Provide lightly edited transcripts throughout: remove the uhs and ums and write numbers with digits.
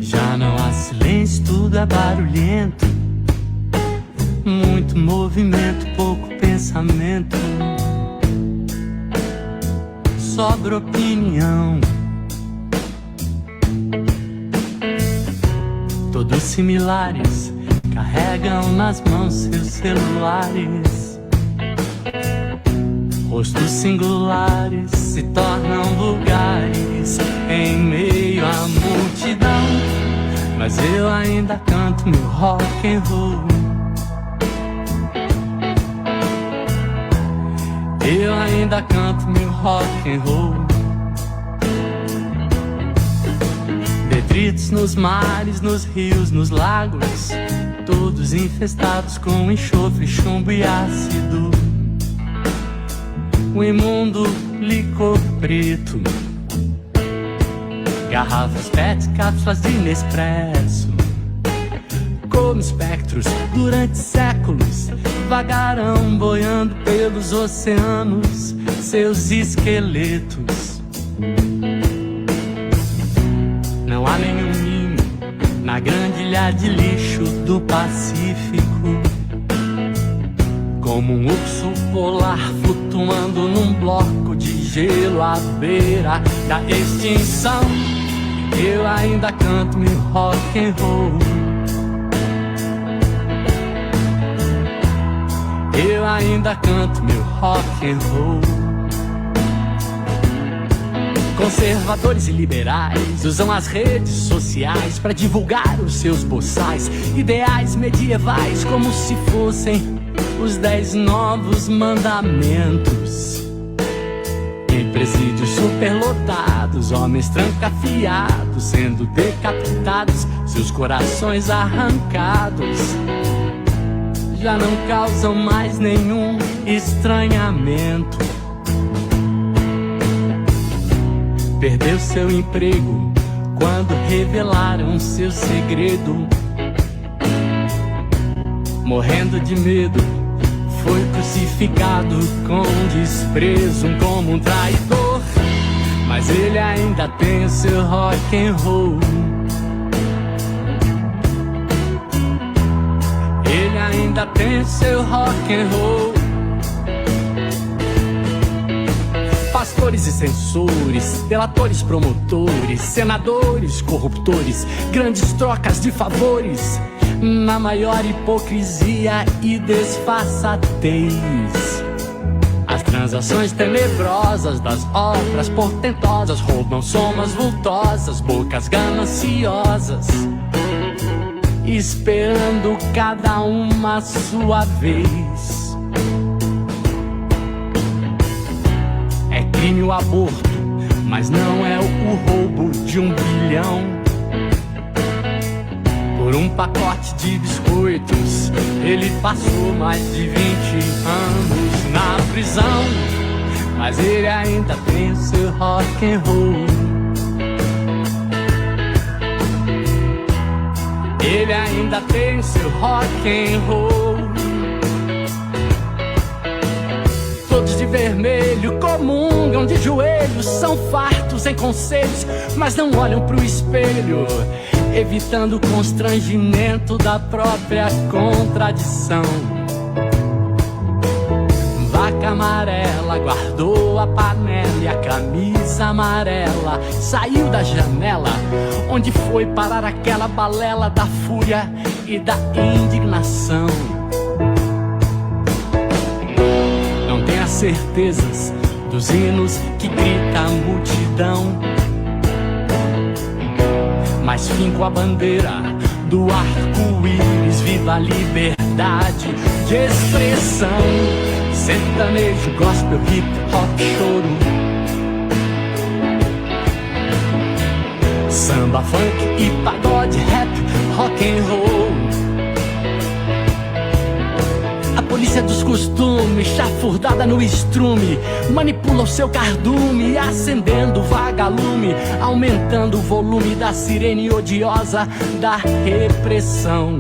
Já não há silêncio, tudo é barulhento. Muito movimento, pouco pensamento. Sobra opinião. Todos similares, carregam nas mãos seus celulares. Rostos singulares se tornam vulgares em meio à multidão. Mas eu ainda canto meu rock and roll. Eu ainda canto meu rock and roll. Detritos nos mares, nos rios, nos lagos, todos infestados com enxofre, chumbo e ácido. O imundo licor preto, garrafas PET, cápsulas de Nespresso. Como espectros durante séculos vagaram boiando pelos oceanos, seus esqueletos. Não há nenhum ninho na grande ilha de lixo do Pacífico. Como um urso polar flutuando num bloco de gelo à beira da extinção. Eu ainda canto meu rock and roll. Eu ainda canto meu rock and roll. Conservadores e liberais usam as redes sociais para divulgar os seus boçais, ideais medievais como se fossem os 10 novos mandamentos. Em presídios superlotados, homens trancafiados sendo decapitados, seus corações arrancados já não causam mais nenhum estranhamento. Perdeu seu emprego quando revelaram seu segredo. Morrendo de medo, foi crucificado com desprezo como um traidor. Mas ele ainda tem o seu rock and roll. Ele ainda tem o seu rock and roll. Pastores e censores, delatores, promotores, senadores, corruptores, grandes trocas de favores, na maior hipocrisia e desfaçatez. As transações tenebrosas das obras portentosas roubam somas vultosas, bocas gananciosas, esperando cada uma a sua vez. É crime o aborto, mas não é o roubo de 1 bilhão. Por um pacote de biscoitos, ele passou mais de 20 anos na prisão. Mas ele ainda tem o seu rock and roll. Ele ainda tem o seu rock and roll. Todos de vermelho comungam de joelhos, são fartos em conselhos, mas não olham pro espelho, evitando o constrangimento da própria contradição. Vaca amarela guardou a panela e a camisa amarela saiu da janela, onde foi parar aquela balela da fúria e da indignação. Não tenha certezas dos hinos que grita a multidão, mas finco a bandeira do arco-íris, viva a liberdade de expressão. Sertanejo, gospel, hip hop, choro, samba, funk e pagode, rap, rock and roll. A polícia dos costumes, chafurdada no estrume, manipula o seu cardume, acendendo o vagalume, aumentando o volume da sirene odiosa da repressão.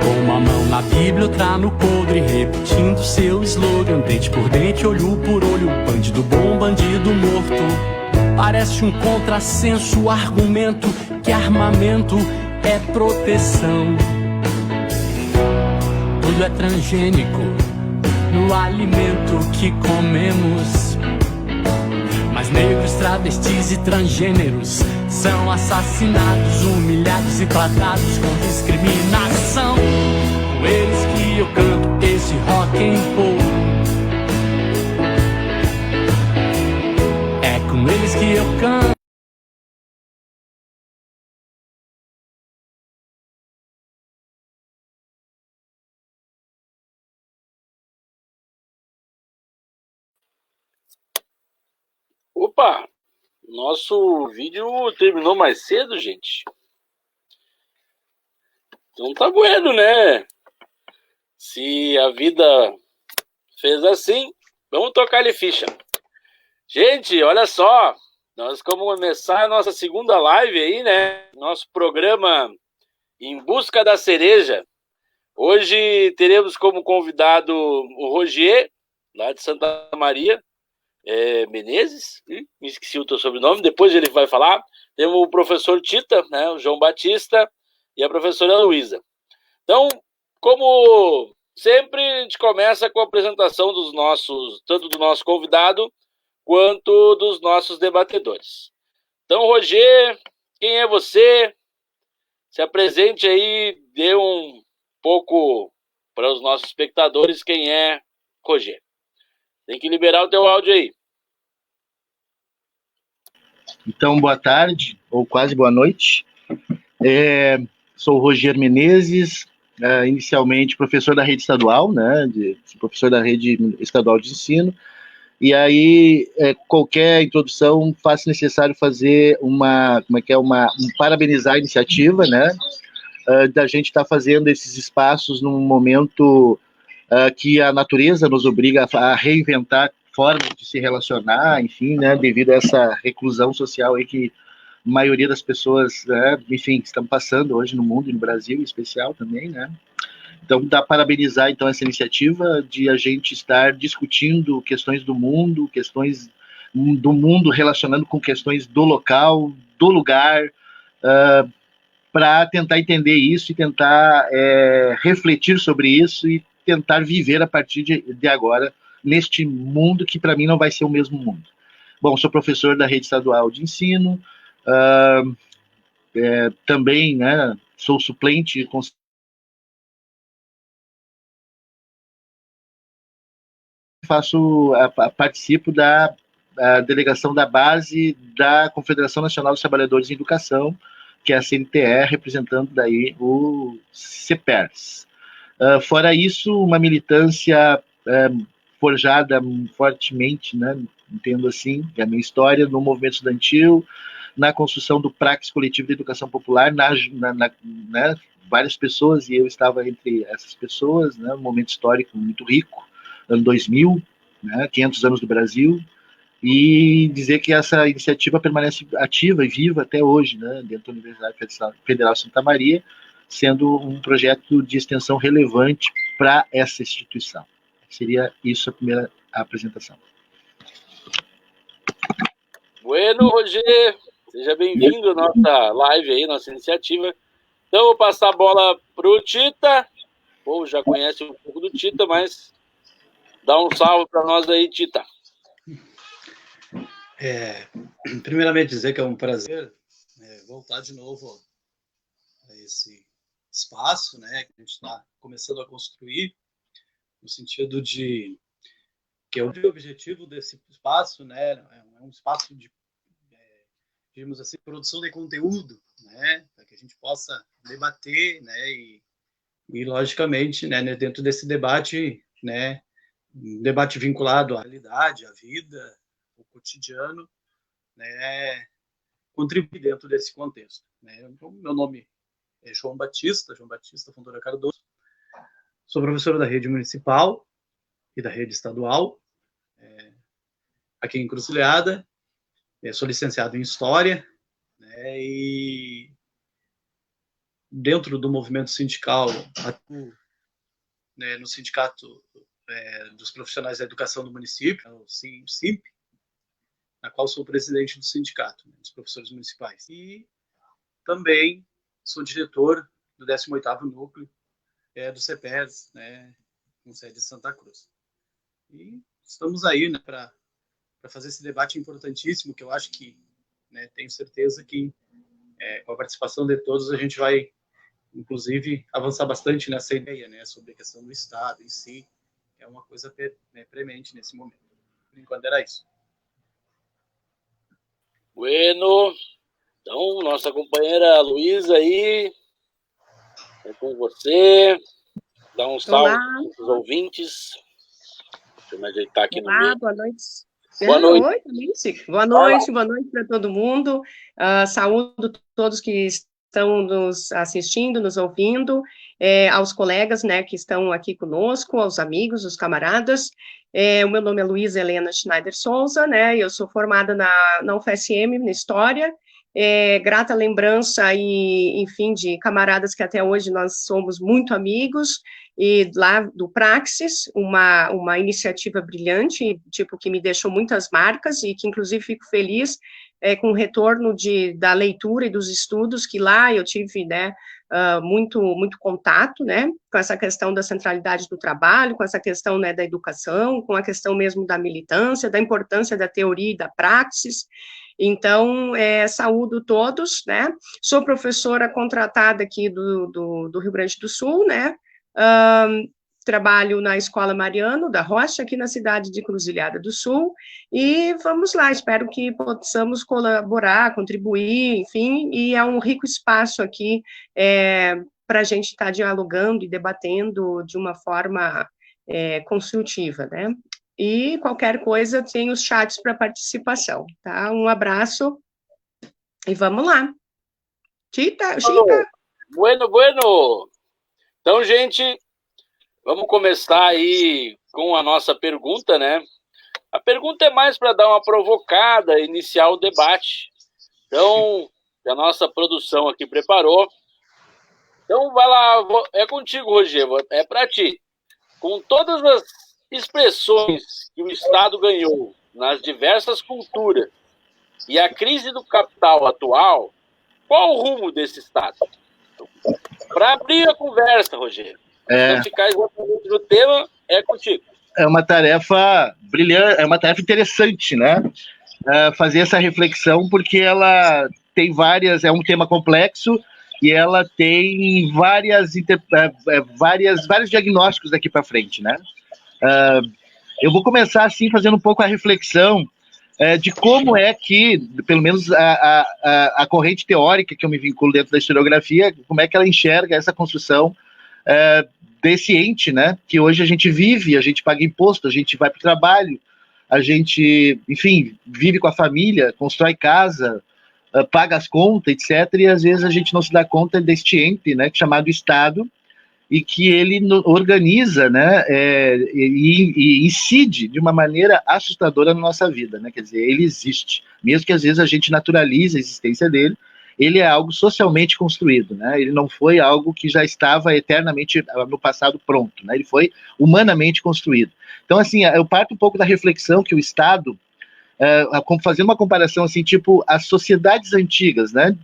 Com uma mão na Bíblia, outra no podre, repetindo seu slogan, dente por dente, olho por olho, bandido bom, bandido morto. Parece um contrassenso o argumento que armamento é proteção. Tudo é transgênico no alimento que comemos. Mas negros, travestis e transgêneros são assassinados, humilhados e tratados com discriminação. Com eles que eu canto esse rock and roll. É com eles que eu canto. Opa! Nosso vídeo terminou mais cedo, gente. Então tá bueno, né? Se a vida fez assim, vamos tocar-lhe ficha. Gente, olha só. Nós vamos começar a nossa segunda live aí, né? Nosso programa Em Busca da Cereja. Hoje teremos como convidado o Roger, lá de Santa Maria. Menezes, me esqueci o teu sobrenome, depois ele vai falar. Temos o professor Tita, né, o João Batista e a professora Luísa. Então, como sempre, a gente começa com a apresentação dos nossos, tanto do nosso convidado quanto dos nossos debatedores. Então, Roger, quem é você? Se apresente aí, dê um pouco para os nossos espectadores quem é Roger. Tem que liberar o teu áudio aí. Então, boa tarde, ou quase boa noite. Sou o Roger Menezes, inicialmente professor da rede estadual, né, professor da rede estadual de ensino. E aí, qualquer introdução faz necessário fazer parabenizar a iniciativa, né, da gente estar fazendo esses espaços num momento que a natureza nos obriga a reinventar formas de se relacionar, enfim, né, devido a essa reclusão social aí que a maioria das pessoas, enfim, estão passando hoje no mundo e no Brasil em especial também, né. Então, dá parabenizar então essa iniciativa de a gente estar discutindo questões do mundo, questões do mundo relacionando com questões do local, do lugar, para tentar entender isso e tentar refletir sobre isso e tentar viver a partir de agora neste mundo que para mim não vai ser o mesmo mundo. Bom, sou professor da rede estadual de ensino, também, né, sou suplente, participo da delegação da base da Confederação Nacional dos Trabalhadores em Educação, que é a CNTE, representando daí o CEPERS. Fora isso, uma militância forjada fortemente, né, entendo assim, que é a minha história, no movimento estudantil, na construção do Praxis Coletivo de Educação Popular, né, várias pessoas, e eu estava entre essas pessoas, né, um momento histórico muito rico, ano 2000, né, 500 anos do Brasil, e dizer que essa iniciativa permanece ativa e viva até hoje, né, dentro da Universidade Federal de Santa Maria, sendo um projeto de extensão relevante para essa instituição. Seria isso a primeira apresentação. Bueno, Roger, seja bem-vindo à nossa live aí, nossa iniciativa. Então, eu vou passar a bola para o Tita. O povo já conhece um pouco do Tita, mas dá um salve para nós aí, Tita. Primeiramente, dizer que é um prazer voltar de novo a esse espaço, né, que a gente está começando a construir, no sentido de que é o objetivo desse espaço, né, é um espaço de, digamos assim, produção de conteúdo, né, para que a gente possa debater, né, e logicamente, né, dentro desse debate, né, um debate vinculado à realidade, à vida, ao cotidiano, né, contribuir dentro desse contexto, né. Então, meu nome é João Batista Fontoura Cardoso, sou professor da rede municipal e da rede estadual, aqui em Encruzilhada, sou licenciado em História, né, e dentro do movimento sindical, atuo, né, no Sindicato dos Profissionais da Educação do município, o SIMP, na qual sou presidente do sindicato, né, dos professores municipais. E também sou diretor do 18º Núcleo do CEPERS, né, com sede em Santa Cruz. E estamos aí, né, para fazer esse debate importantíssimo, que eu acho que, né, tenho certeza que com a participação de todos a gente vai, inclusive, avançar bastante nessa ideia, né, sobre a questão do Estado em si, que é uma coisa premente nesse momento. Por enquanto era isso. Bueno, então, nossa companheira Luísa aí, é com você. Dá um salve para os ouvintes. Deixa eu me ajeitar aqui no meio. Boa noite. Boa noite. Oi, Alice. Boa noite para todo mundo. Saúdo todos que estão nos assistindo, nos ouvindo, aos colegas, né, que estão aqui conosco, aos amigos, os camaradas. O meu nome é Luísa Helena Schneider Souza, né, eu sou formada na UFSM, na História. Grata lembrança e, enfim, de camaradas que até hoje nós somos muito amigos, e lá do Praxis, uma iniciativa brilhante, tipo, que me deixou muitas marcas, e que, inclusive, fico feliz com o retorno da leitura e dos estudos, que lá eu tive, né, muito contato, né, com essa questão da centralidade do trabalho, com essa questão, né, da educação, com a questão mesmo da militância, da importância da teoria e da praxis. Então, saúdo todos, né, sou professora contratada aqui do Rio Grande do Sul, né, trabalho na Escola Mariano da Rocha, aqui na cidade de Cruzilhada do Sul, e vamos lá, espero que possamos colaborar, contribuir, enfim, e é um rico espaço aqui para a gente estar dialogando e debatendo de uma forma construtiva, né? E qualquer coisa, tem os chats para participação, tá? Um abraço e vamos lá. Chita. Bueno. Então, gente, vamos começar aí com a nossa pergunta, né? A pergunta é mais para dar uma provocada, iniciar o debate. Então, a nossa produção aqui preparou. Então, vai lá, é contigo, Rogério, é para ti. Com todas as expressões que o Estado ganhou nas diversas culturas e a crise do capital atual, qual o rumo desse Estado? Para abrir a conversa, Rogério, não ficar exatamente no tema, é contigo. É uma tarefa brilhante, é uma tarefa interessante, né? Fazer essa reflexão, porque ela tem várias, é um tema complexo e ela tem vários diagnósticos daqui para frente, né? Eu vou começar assim fazendo um pouco a reflexão de como é que, pelo menos a corrente teórica que eu me vinculo dentro da historiografia, como é que ela enxerga essa construção desse ente, né? Que hoje a gente vive, a gente paga imposto, a gente vai para o trabalho, a gente, enfim, vive com a família, constrói casa, paga as contas, etc. E às vezes a gente não se dá conta deste ente, né? Chamado Estado, e que ele organiza, né, e incide de uma maneira assustadora na nossa vida, né? Quer dizer, ele existe, mesmo que às vezes a gente naturalize a existência dele, ele é algo socialmente construído, né? Ele não foi algo que já estava eternamente no passado pronto, né? Ele foi humanamente construído. Então, assim, eu parto um pouco da reflexão que o Estado, fazendo uma comparação assim, tipo, as sociedades antigas, né,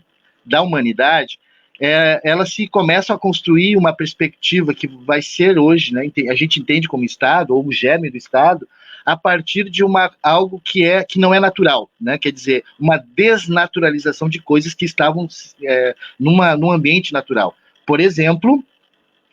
da humanidade, elas se começam a construir uma perspectiva que vai ser hoje, né, a gente entende como Estado, ou o germe do Estado, a partir de algo que não é natural, né, quer dizer, uma desnaturalização de coisas que estavam num ambiente natural. Por exemplo,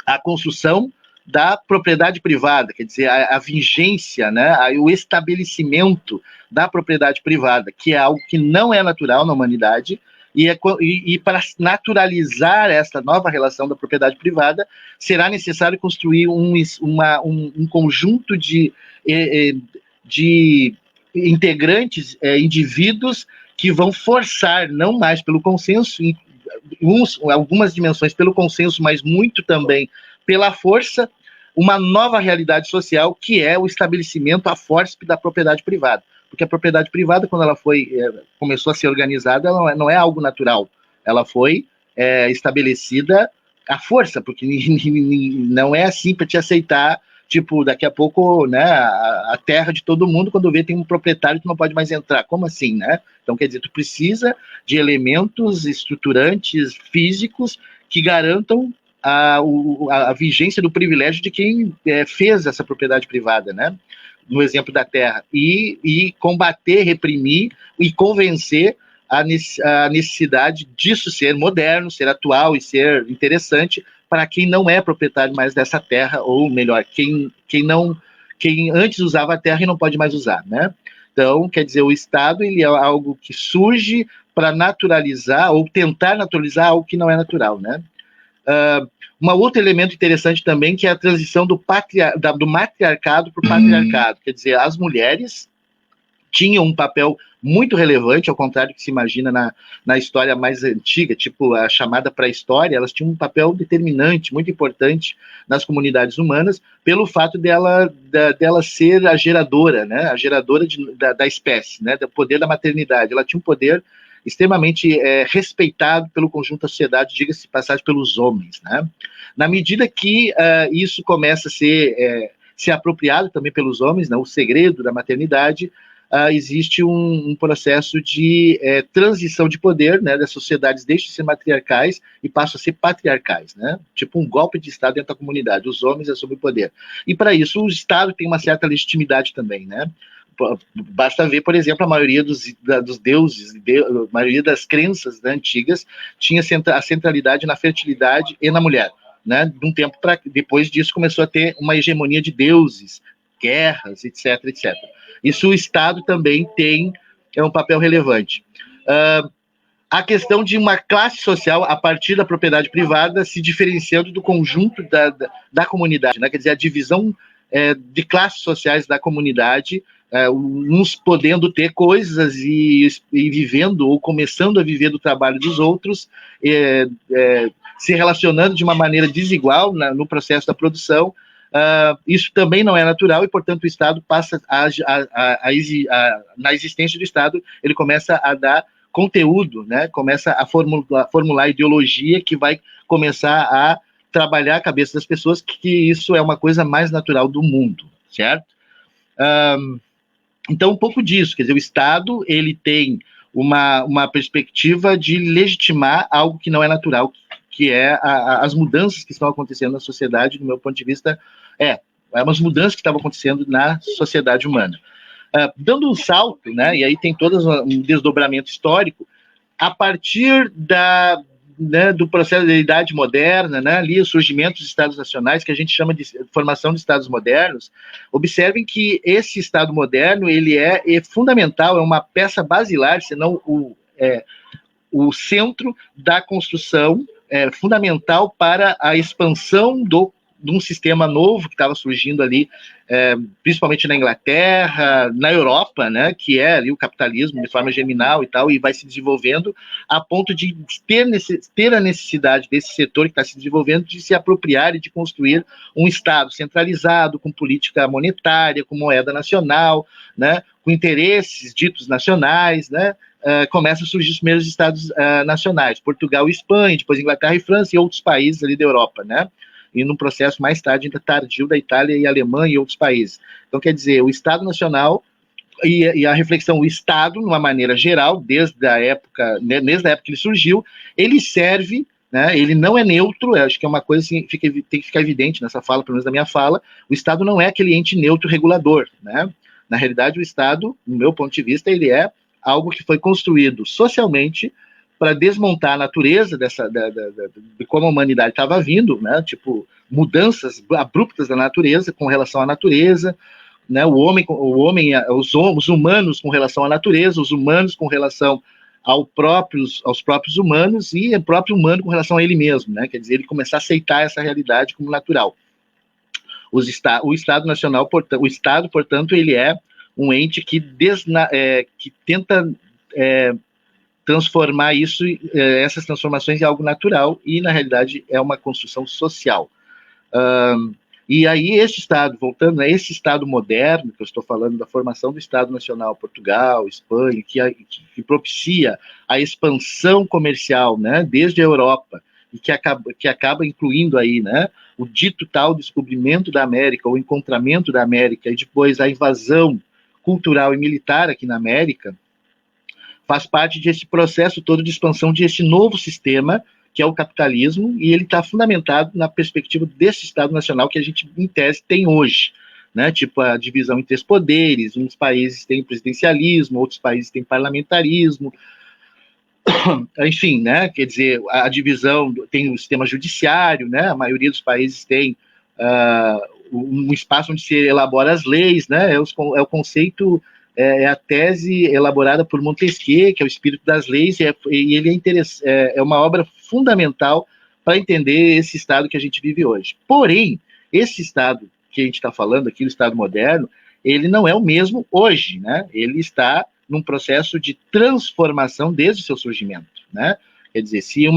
a construção da propriedade privada, quer dizer, a vigência, né, o estabelecimento da propriedade privada, que é algo que não é natural na humanidade. E para naturalizar essa nova relação da propriedade privada, será necessário construir um conjunto de integrantes, indivíduos, que vão forçar, não mais pelo consenso, algumas dimensões pelo consenso, mas muito também pela força, uma nova realidade social, que é o estabelecimento a fórceps da propriedade privada. Porque a propriedade privada, quando ela começou a ser organizada, ela não é algo natural. Ela foi estabelecida à força, porque não é assim para te tipo, daqui a pouco, né, a terra de todo mundo, quando vê tem um proprietário que não pode mais entrar. Como assim, né? Então, quer dizer, tu precisa de elementos estruturantes físicos que garantam a vigência do privilégio de quem fez essa propriedade privada, né? No exemplo da terra, e combater, reprimir e convencer a necessidade disso ser moderno, ser atual e ser interessante para quem não é proprietário mais dessa terra, ou melhor, quem antes usava a terra e não pode mais usar, né? Então, quer dizer, o Estado ele é algo que surge para naturalizar ou tentar naturalizar algo que não é natural, né? Um outro elemento interessante também que é a transição do matriarcado para o patriarcado. Quer dizer, as mulheres tinham um papel muito relevante, ao contrário do que se imagina na história mais antiga, tipo a chamada pré-história, elas tinham um papel determinante, muito importante nas comunidades humanas, pelo fato dela ser a geradora, né, a geradora da espécie, né, do poder da maternidade. Ela tinha um poder extremamente respeitado pelo conjunto da sociedade, diga-se de passagem, pelos homens, né? Na medida que isso começa a ser apropriado também pelos homens, né, o segredo da maternidade, existe um processo de transição de poder, né, das sociedades deixam de ser matriarcais e passam a ser patriarcais, né, tipo um golpe de Estado dentro da comunidade, os homens é sobre o poder. E para isso o Estado tem uma certa legitimidade também, né. Basta ver, por exemplo, a maioria dos deuses, a maioria das crenças, né, antigas tinha a centralidade na fertilidade e na mulher, né? De um tempo para depois disso começou a ter uma hegemonia de deuses, guerras, etc, etc. Isso o Estado também tem um papel relevante. A questão de uma classe social a partir da propriedade privada se diferenciando do conjunto da comunidade, né? Quer dizer, a divisão de classes sociais da comunidade, uns podendo ter coisas e vivendo ou começando a viver do trabalho dos outros, se relacionando de uma maneira desigual no processo da produção. Isso também não é natural e, portanto, o Estado passa na existência do Estado, ele começa a dar conteúdo, né? Começa a formular ideologia que vai começar a trabalhar a cabeça das pessoas que isso é uma coisa mais natural do mundo, certo? Então, um pouco disso, quer dizer, o Estado ele tem uma perspectiva de legitimar algo que não é natural, que é as mudanças que estão acontecendo na sociedade, do meu ponto de vista, umas mudanças que estavam acontecendo na sociedade humana. Dando um salto, né, e aí tem todo um desdobramento histórico, a partir do processo da Idade Moderna, né, ali o surgimento dos Estados Nacionais, que a gente chama de formação de Estados modernos. Observem que esse Estado moderno ele é fundamental, é uma peça basilar, senão o centro da construção, fundamental para a expansão de um sistema novo que estava surgindo ali, principalmente na Inglaterra, na Europa, né, que é ali o capitalismo de forma germinal e tal, e vai se desenvolvendo a ponto de ter a necessidade desse setor que está se desenvolvendo de se apropriar e de construir um Estado centralizado, com política monetária, com moeda nacional, né, com interesses ditos nacionais, né. Começam a surgir os primeiros Estados nacionais, Portugal e Espanha, depois Inglaterra e França e outros países ali da Europa, né, e num processo mais tarde, ainda tardio, da Itália e Alemanha e outros países. Então, quer dizer, o Estado Nacional e a reflexão, o Estado, de uma maneira geral, desde a época que ele surgiu, ele serve, né, ele não é neutro, acho que é uma coisa assim, tem que ficar evidente nessa fala, pelo menos na minha fala, o Estado não é aquele ente neutro regulador, né? Na realidade, o Estado, no meu ponto de vista, ele é algo que foi construído socialmente para desmontar a natureza de como a humanidade estava vindo, né? Tipo, mudanças abruptas da natureza com relação à natureza, né? Os humanos com relação à natureza, os humanos com relação aos próprios humanos e o próprio humano com relação a ele mesmo, né? Quer dizer, ele começar a aceitar essa realidade como natural. O Estado Nacional, o Estado, portanto, ele é um ente que tenta transformar essas transformações em algo natural e, na realidade, é uma construção social. E aí, esse Estado, voltando a esse Estado moderno, que eu estou falando da formação do Estado Nacional, Portugal, Espanha, que propicia a expansão comercial, né, desde a Europa, e que acaba incluindo aí, né, o dito tal descobrimento da América, o encontramento da América, e depois a invasão cultural e militar aqui na América, faz parte desse processo todo de expansão desse novo sistema, que é o capitalismo, e ele está fundamentado na perspectiva desse Estado Nacional que a gente, em tese, tem hoje, né? Tipo a divisão em 3 poderes, uns países têm presidencialismo, outros países têm parlamentarismo, enfim, né? Quer dizer, a divisão tem o sistema judiciário, né? A maioria dos países tem um espaço onde se elabora as leis, né? É o conceito, é a tese elaborada por Montesquieu, que é o espírito das leis, e ele é uma obra fundamental para entender esse Estado que a gente vive hoje. Porém, esse Estado que a gente está falando aqui, o Estado moderno, ele não é o mesmo hoje, né? Ele está num processo de transformação desde o seu surgimento, né? Quer dizer, se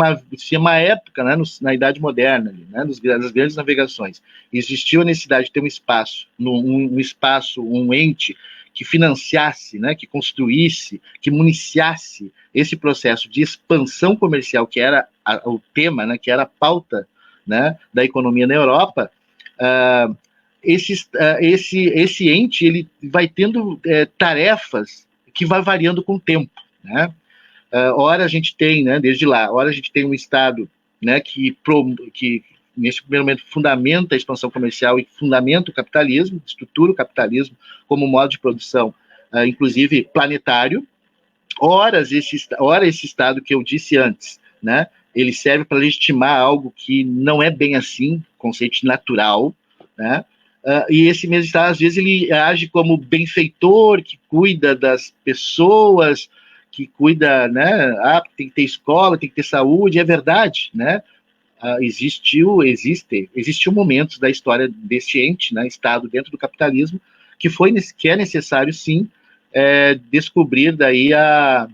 uma época, né, na Idade Moderna, né, nas grandes navegações, existiu a necessidade de ter um espaço, um ente que financiasse, né, que construísse, que municiasse esse processo de expansão comercial, que era o tema, né, que era a pauta, né, da economia na Europa, esse ente ele vai tendo tarefas que vai variando com o tempo, né? Ora a gente tem, né, desde lá, ora a gente tem um Estado, né, que nesse primeiro momento fundamenta a expansão comercial e fundamenta o capitalismo, estrutura o capitalismo como modo de produção, inclusive planetário. Ora esse Estado que eu disse antes, né, ele serve para legitimar algo que não é bem assim, conceito natural, né? E esse mesmo Estado, às vezes, ele age como benfeitor, que cuida das pessoas, que cuida, né? Tem que ter escola, tem que ter saúde, é verdade, né? Existiu momentos da história desse ente, né, Estado dentro do capitalismo, que é necessário, sim, descobrir daí a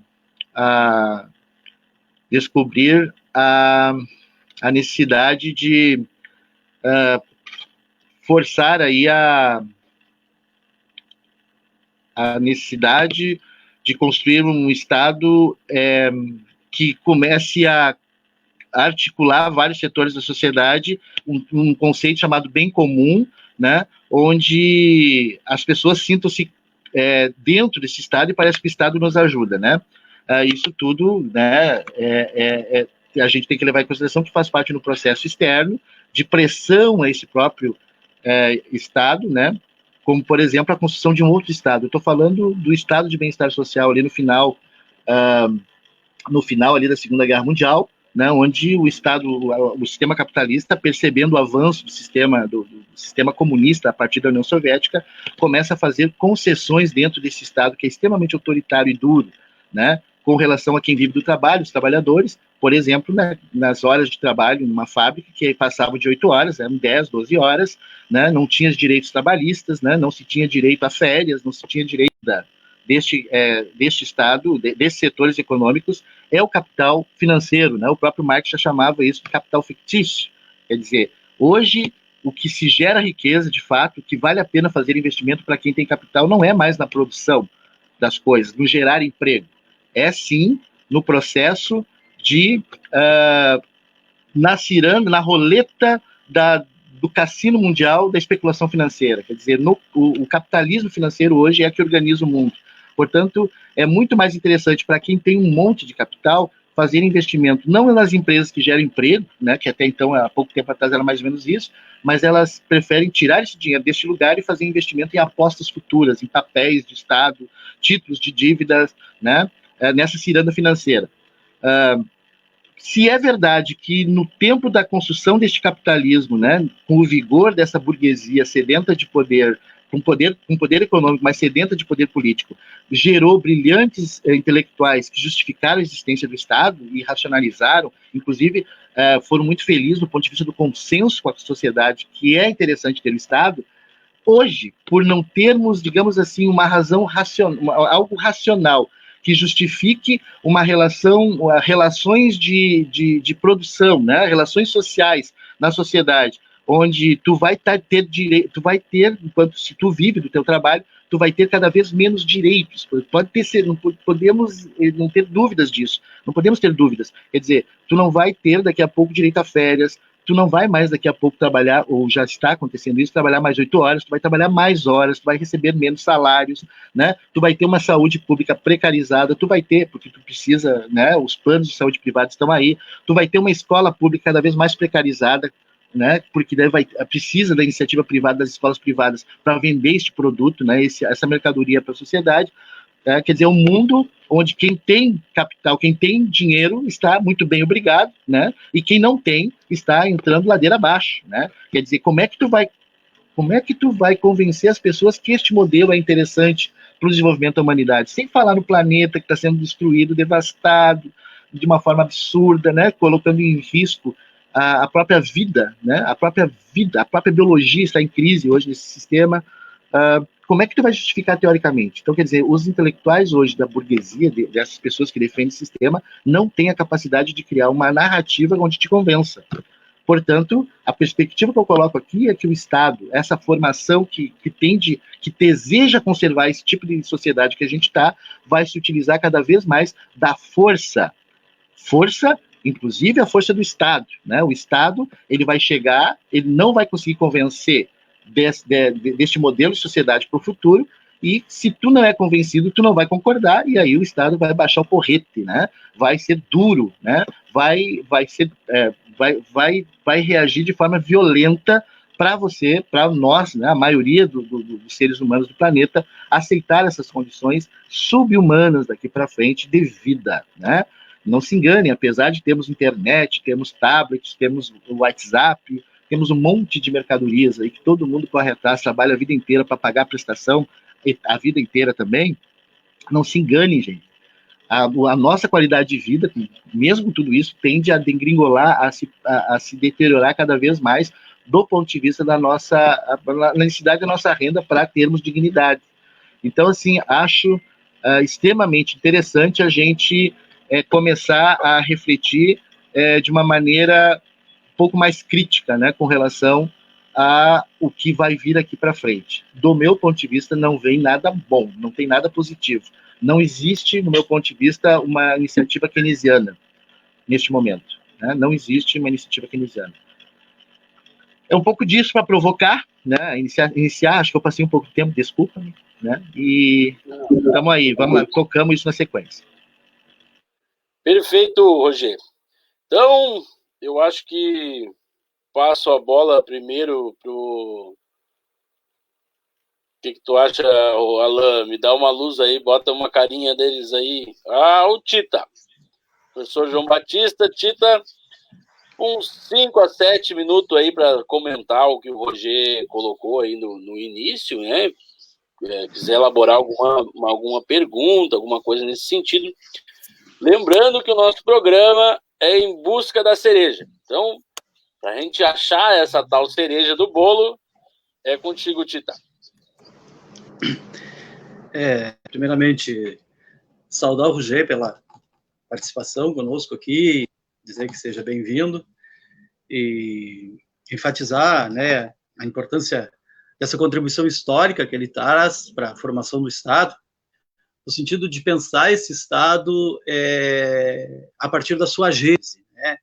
necessidade de forçar aí a necessidade de construir um Estado que comece a articular vários setores da sociedade, um conceito chamado bem comum, né, onde as pessoas sintam-se dentro desse Estado e parece que o Estado nos ajuda, né? Isso tudo, né, a gente tem que levar em consideração que faz parte do processo externo de pressão a esse próprio Estado, né? Como, por exemplo, a construção de um outro Estado. Eu estou falando do Estado de bem-estar social ali no final ali da Segunda Guerra Mundial, né, onde o sistema capitalista, percebendo o avanço do sistema comunista a partir da União Soviética, começa a fazer concessões dentro desse Estado que é extremamente autoritário e duro, né, com relação a quem vive do trabalho, os trabalhadores, por exemplo, né, nas horas de trabalho numa fábrica que passavam de 8 horas, eram 10, 12 horas, né, não tinha direitos trabalhistas, né, não se tinha direito a férias, não se tinha direito deste Estado, desses setores econômicos, é o capital financeiro, né? O próprio Marx já chamava isso de capital fictício. Quer dizer, hoje, o que se gera riqueza, de fato, o que vale a pena fazer investimento para quem tem capital, não é mais na produção das coisas, no gerar emprego. É, sim, no processo de, na roleta do cassino mundial da especulação financeira. Quer dizer, o capitalismo financeiro hoje é que organiza o mundo. Portanto, é muito mais interessante para quem tem um monte de capital fazer investimento não nas empresas que geram emprego, né, que até então, há pouco tempo atrás, era mais ou menos isso, mas elas preferem tirar esse dinheiro deste lugar e fazer investimento em apostas futuras, em papéis de Estado, títulos de dívidas, né, nessa ciranda financeira. Se é verdade que no tempo da construção deste capitalismo, né, com o vigor dessa burguesia sedenta de poder, com poder econômico, mas sedenta de poder político, gerou brilhantes intelectuais que justificaram a existência do Estado e racionalizaram, inclusive foram muito felizes do ponto de vista do consenso com a sociedade, que é interessante ter o Estado. Hoje, por não termos, digamos assim, uma razão algo racional que justifique relações de produção, né, relações sociais na sociedade, onde tu vai ter, enquanto se tu vive do teu trabalho, tu vai ter cada vez menos direitos. Pode ter, não podemos não ter dúvidas disso. Não podemos ter dúvidas. Quer dizer, tu não vai ter daqui a pouco direito a férias, tu não vai mais daqui a pouco trabalhar, ou já está acontecendo isso, trabalhar mais 8 horas, tu vai trabalhar mais horas, tu vai receber menos salários, né? Tu vai ter uma saúde pública precarizada, tu vai ter, porque tu precisa, né? Os planos de saúde privada estão aí, tu vai ter uma escola pública cada vez mais precarizada, né? Porque daí precisa da iniciativa privada, das escolas privadas, para vender este produto, né? Essa mercadoria para a sociedade. Quer dizer, um mundo onde quem tem capital, quem tem dinheiro está muito bem, obrigado, né? E quem não tem está entrando ladeira abaixo, né? Quer dizer, como é que tu vai convencer as pessoas que este modelo é interessante para o desenvolvimento da humanidade? Sem falar no planeta que está sendo destruído, devastado de uma forma absurda, né? Colocando em risco a própria vida, né? A própria biologia está em crise hoje nesse sistema. Como é que tu vai justificar teoricamente? Então, quer dizer, os intelectuais hoje da burguesia, dessas pessoas que defendem o sistema, não têm a capacidade de criar uma narrativa onde te convença. Portanto, a perspectiva que eu coloco aqui é que o Estado, essa formação que deseja conservar esse tipo de sociedade que a gente está, vai se utilizar cada vez mais da força, inclusive a força do Estado, né? O Estado, ele vai chegar, ele não vai conseguir convencer deste modelo de sociedade para o futuro, e se tu não é convencido, tu não vai concordar, e aí o Estado vai baixar o porrete, né? Vai ser duro, né? Vai reagir de forma violenta para nós, né? A maioria dos seres humanos do planeta, aceitar essas condições subhumanas daqui para frente de vida, né? Não se enganem, apesar de termos internet, temos tablets, temos o WhatsApp, temos um monte de mercadorias aí que todo mundo corre atrás, trabalha a vida inteira para pagar a prestação, a vida inteira também. Não se enganem, gente. A nossa qualidade de vida, mesmo com tudo isso, tende a degringolar, a se deteriorar cada vez mais do ponto de vista da necessidade da nossa renda para termos dignidade. Então, assim, acho extremamente interessante a gente começar a refletir de uma maneira um pouco mais crítica, né, com relação a o que vai vir aqui para frente. Do meu ponto de vista, não vem nada bom, não tem nada positivo. Não existe, no meu ponto de vista, uma iniciativa keynesiana neste momento, né? Não existe uma iniciativa keynesiana. É um pouco disso para provocar, né? Iniciar, acho que eu passei um pouco de tempo, desculpa, né? E estamos aí, vamos lá, colocamos isso na sequência. Perfeito, Roger. Então, eu acho que passo a bola primeiro pro... O que tu acha, Alan? Me dá uma luz aí, bota uma carinha deles aí. O Tita. Professor João Batista, Tita, uns 5 a 7 minutos aí para comentar o que o Roger colocou aí no início, né? Quiser elaborar alguma pergunta, alguma coisa nesse sentido. Lembrando que o nosso programa é em busca da cereja. Então, para a gente achar essa tal cereja do bolo, é contigo, Tita. Primeiramente, saudar o Roger pela participação conosco aqui, dizer que seja bem-vindo e enfatizar, né, a importância dessa contribuição histórica que ele traz para a formação do Estado, no sentido de pensar esse Estado a partir da sua gênese, né?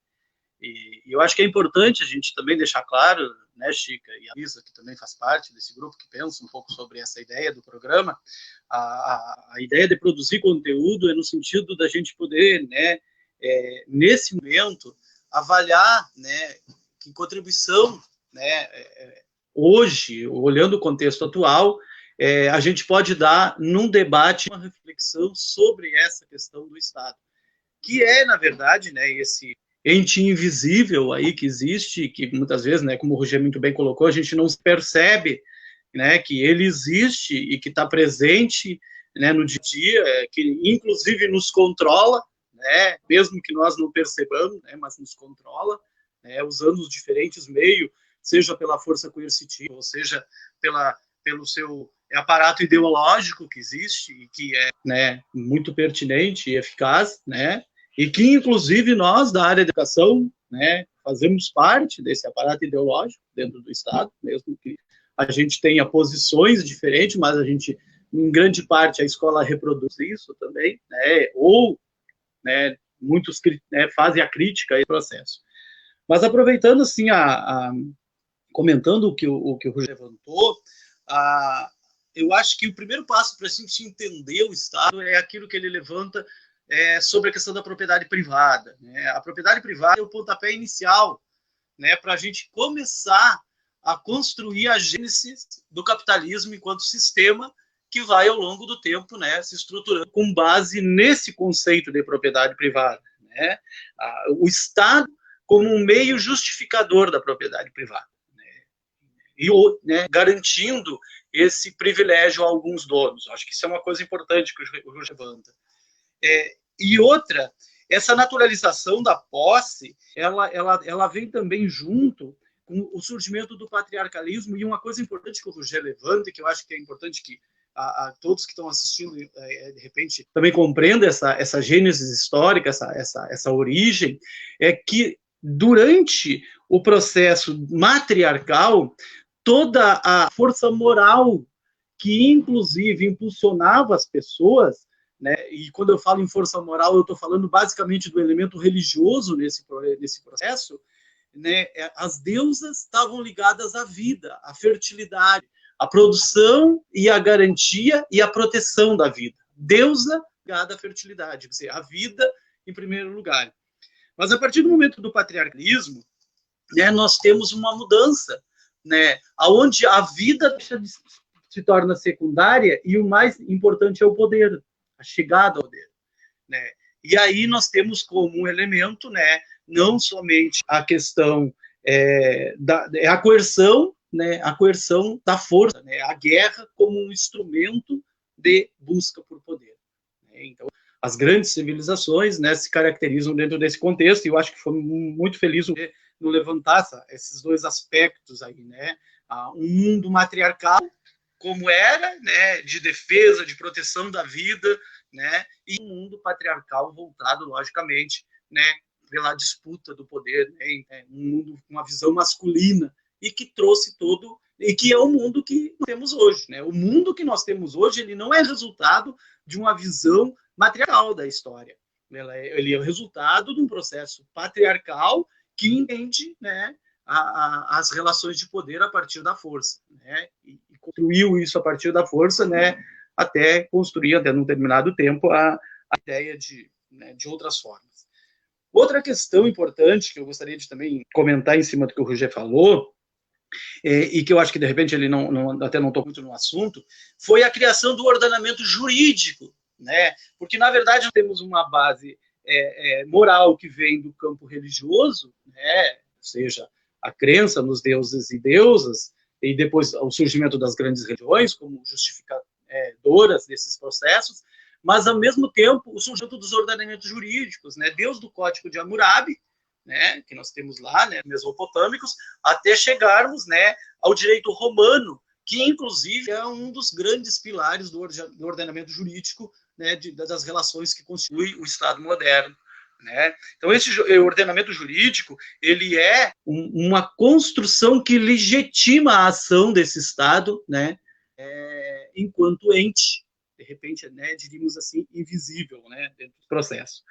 E eu acho que é importante a gente também deixar claro, né, Chica e a Lisa, que também faz parte desse grupo que pensa um pouco sobre essa ideia do programa, a ideia de produzir conteúdo é no sentido da gente poder, né, nesse momento, avaliar, né, que contribuição, né, hoje, olhando o contexto atual, a gente pode dar num debate, uma reflexão sobre essa questão do Estado, que é, na verdade, né, esse ente invisível aí que existe, que muitas vezes, né, como o Roger muito bem colocou, a gente não percebe, né, que ele existe e que está presente, né, no dia a dia, que inclusive nos controla, né, mesmo que nós não percebamos, né, mas nos controla, né, usando os diferentes meios, seja pela força coercitiva, ou seja pelo seu aparato ideológico que existe e que é, né, muito pertinente e eficaz, né, e que, inclusive, nós, da área de educação, né, fazemos parte desse aparato ideológico dentro do Estado, mesmo que a gente tenha posições diferentes, mas a gente em grande parte a escola reproduz isso também, né, ou, né, muitos, né, fazem a crítica a esse processo. Mas aproveitando, assim, comentando o que o Rogério levantou, eu acho que o primeiro passo para a gente entender o Estado é aquilo que ele levanta sobre a questão da propriedade privada, né? A propriedade privada é o pontapé inicial, né, para a gente começar a construir a gênese do capitalismo enquanto sistema que vai, ao longo do tempo, né, se estruturando com base nesse conceito de propriedade privada, né? O Estado como um meio justificador da propriedade privada, né, garantindo esse privilégio a alguns donos. Acho que isso é uma coisa importante que o Rogério levanta. E outra, essa naturalização da posse, ela vem também junto com o surgimento do patriarcalismo, e uma coisa importante que o Rogério levanta, e que eu acho que é importante que todos que estão assistindo, de repente, também compreendam essa gênese histórica, essa origem, é que durante o processo matriarcal, toda a força moral que, inclusive, impulsionava as pessoas, né, e quando eu falo em força moral, eu estou falando basicamente do elemento religioso nesse processo, né, as deusas estavam ligadas à vida, à fertilidade, à produção e à garantia e à proteção da vida. Deusa ligada à fertilidade, quer dizer, a vida em primeiro lugar. Mas a partir do momento do patriarcalismo, né, nós temos uma mudança, né, onde a vida se torna secundária e o mais importante é o poder, a chegada ao poder, né? E aí nós temos como um elemento, né, não somente a questão a coerção, né, a coerção da força, né, a guerra como um instrumento de busca por poder, né? Então, as grandes civilizações, né, se caracterizam dentro desse contexto, e eu acho que foi muito feliz no levantar esses dois aspectos aí, né? Um mundo matriarcal, como era, né, de defesa, de proteção da vida, né, e um mundo patriarcal voltado, logicamente, né, pela disputa do poder, né, um mundo com uma visão masculina, e que trouxe e que é o mundo que nós temos hoje, né? O mundo que nós temos hoje, ele não é resultado de uma visão matriarcal da história. Ele é o resultado de um processo patriarcal que entende, né, as relações de poder a partir da força, né, e construiu isso a partir da força, né, até construir, até num determinado tempo, a ideia de outras formas. Outra questão importante que eu gostaria de também comentar em cima do que o Roger falou, e que eu acho que, de repente, ele até não tocou muito no assunto, foi a criação do ordenamento jurídico, né? Porque, na verdade, nós temos uma base moral que vem do campo religioso, né? Ou seja, a crença nos deuses e deusas, e depois o surgimento das grandes religiões como justificadoras desses processos, mas, ao mesmo tempo, o surgimento dos ordenamentos jurídicos, né? Deus do Código de Hammurabi, né, que nós temos lá, né, mesopotâmicos, até chegarmos, né, ao direito romano, que, inclusive, é um dos grandes pilares do ordenamento jurídico, né, das relações que constitui o Estado moderno, né? Então, esse ordenamento jurídico, ele é uma construção que legitima a ação desse Estado, né, enquanto ente, de repente, né, diríamos assim, invisível, né, dentro do processo.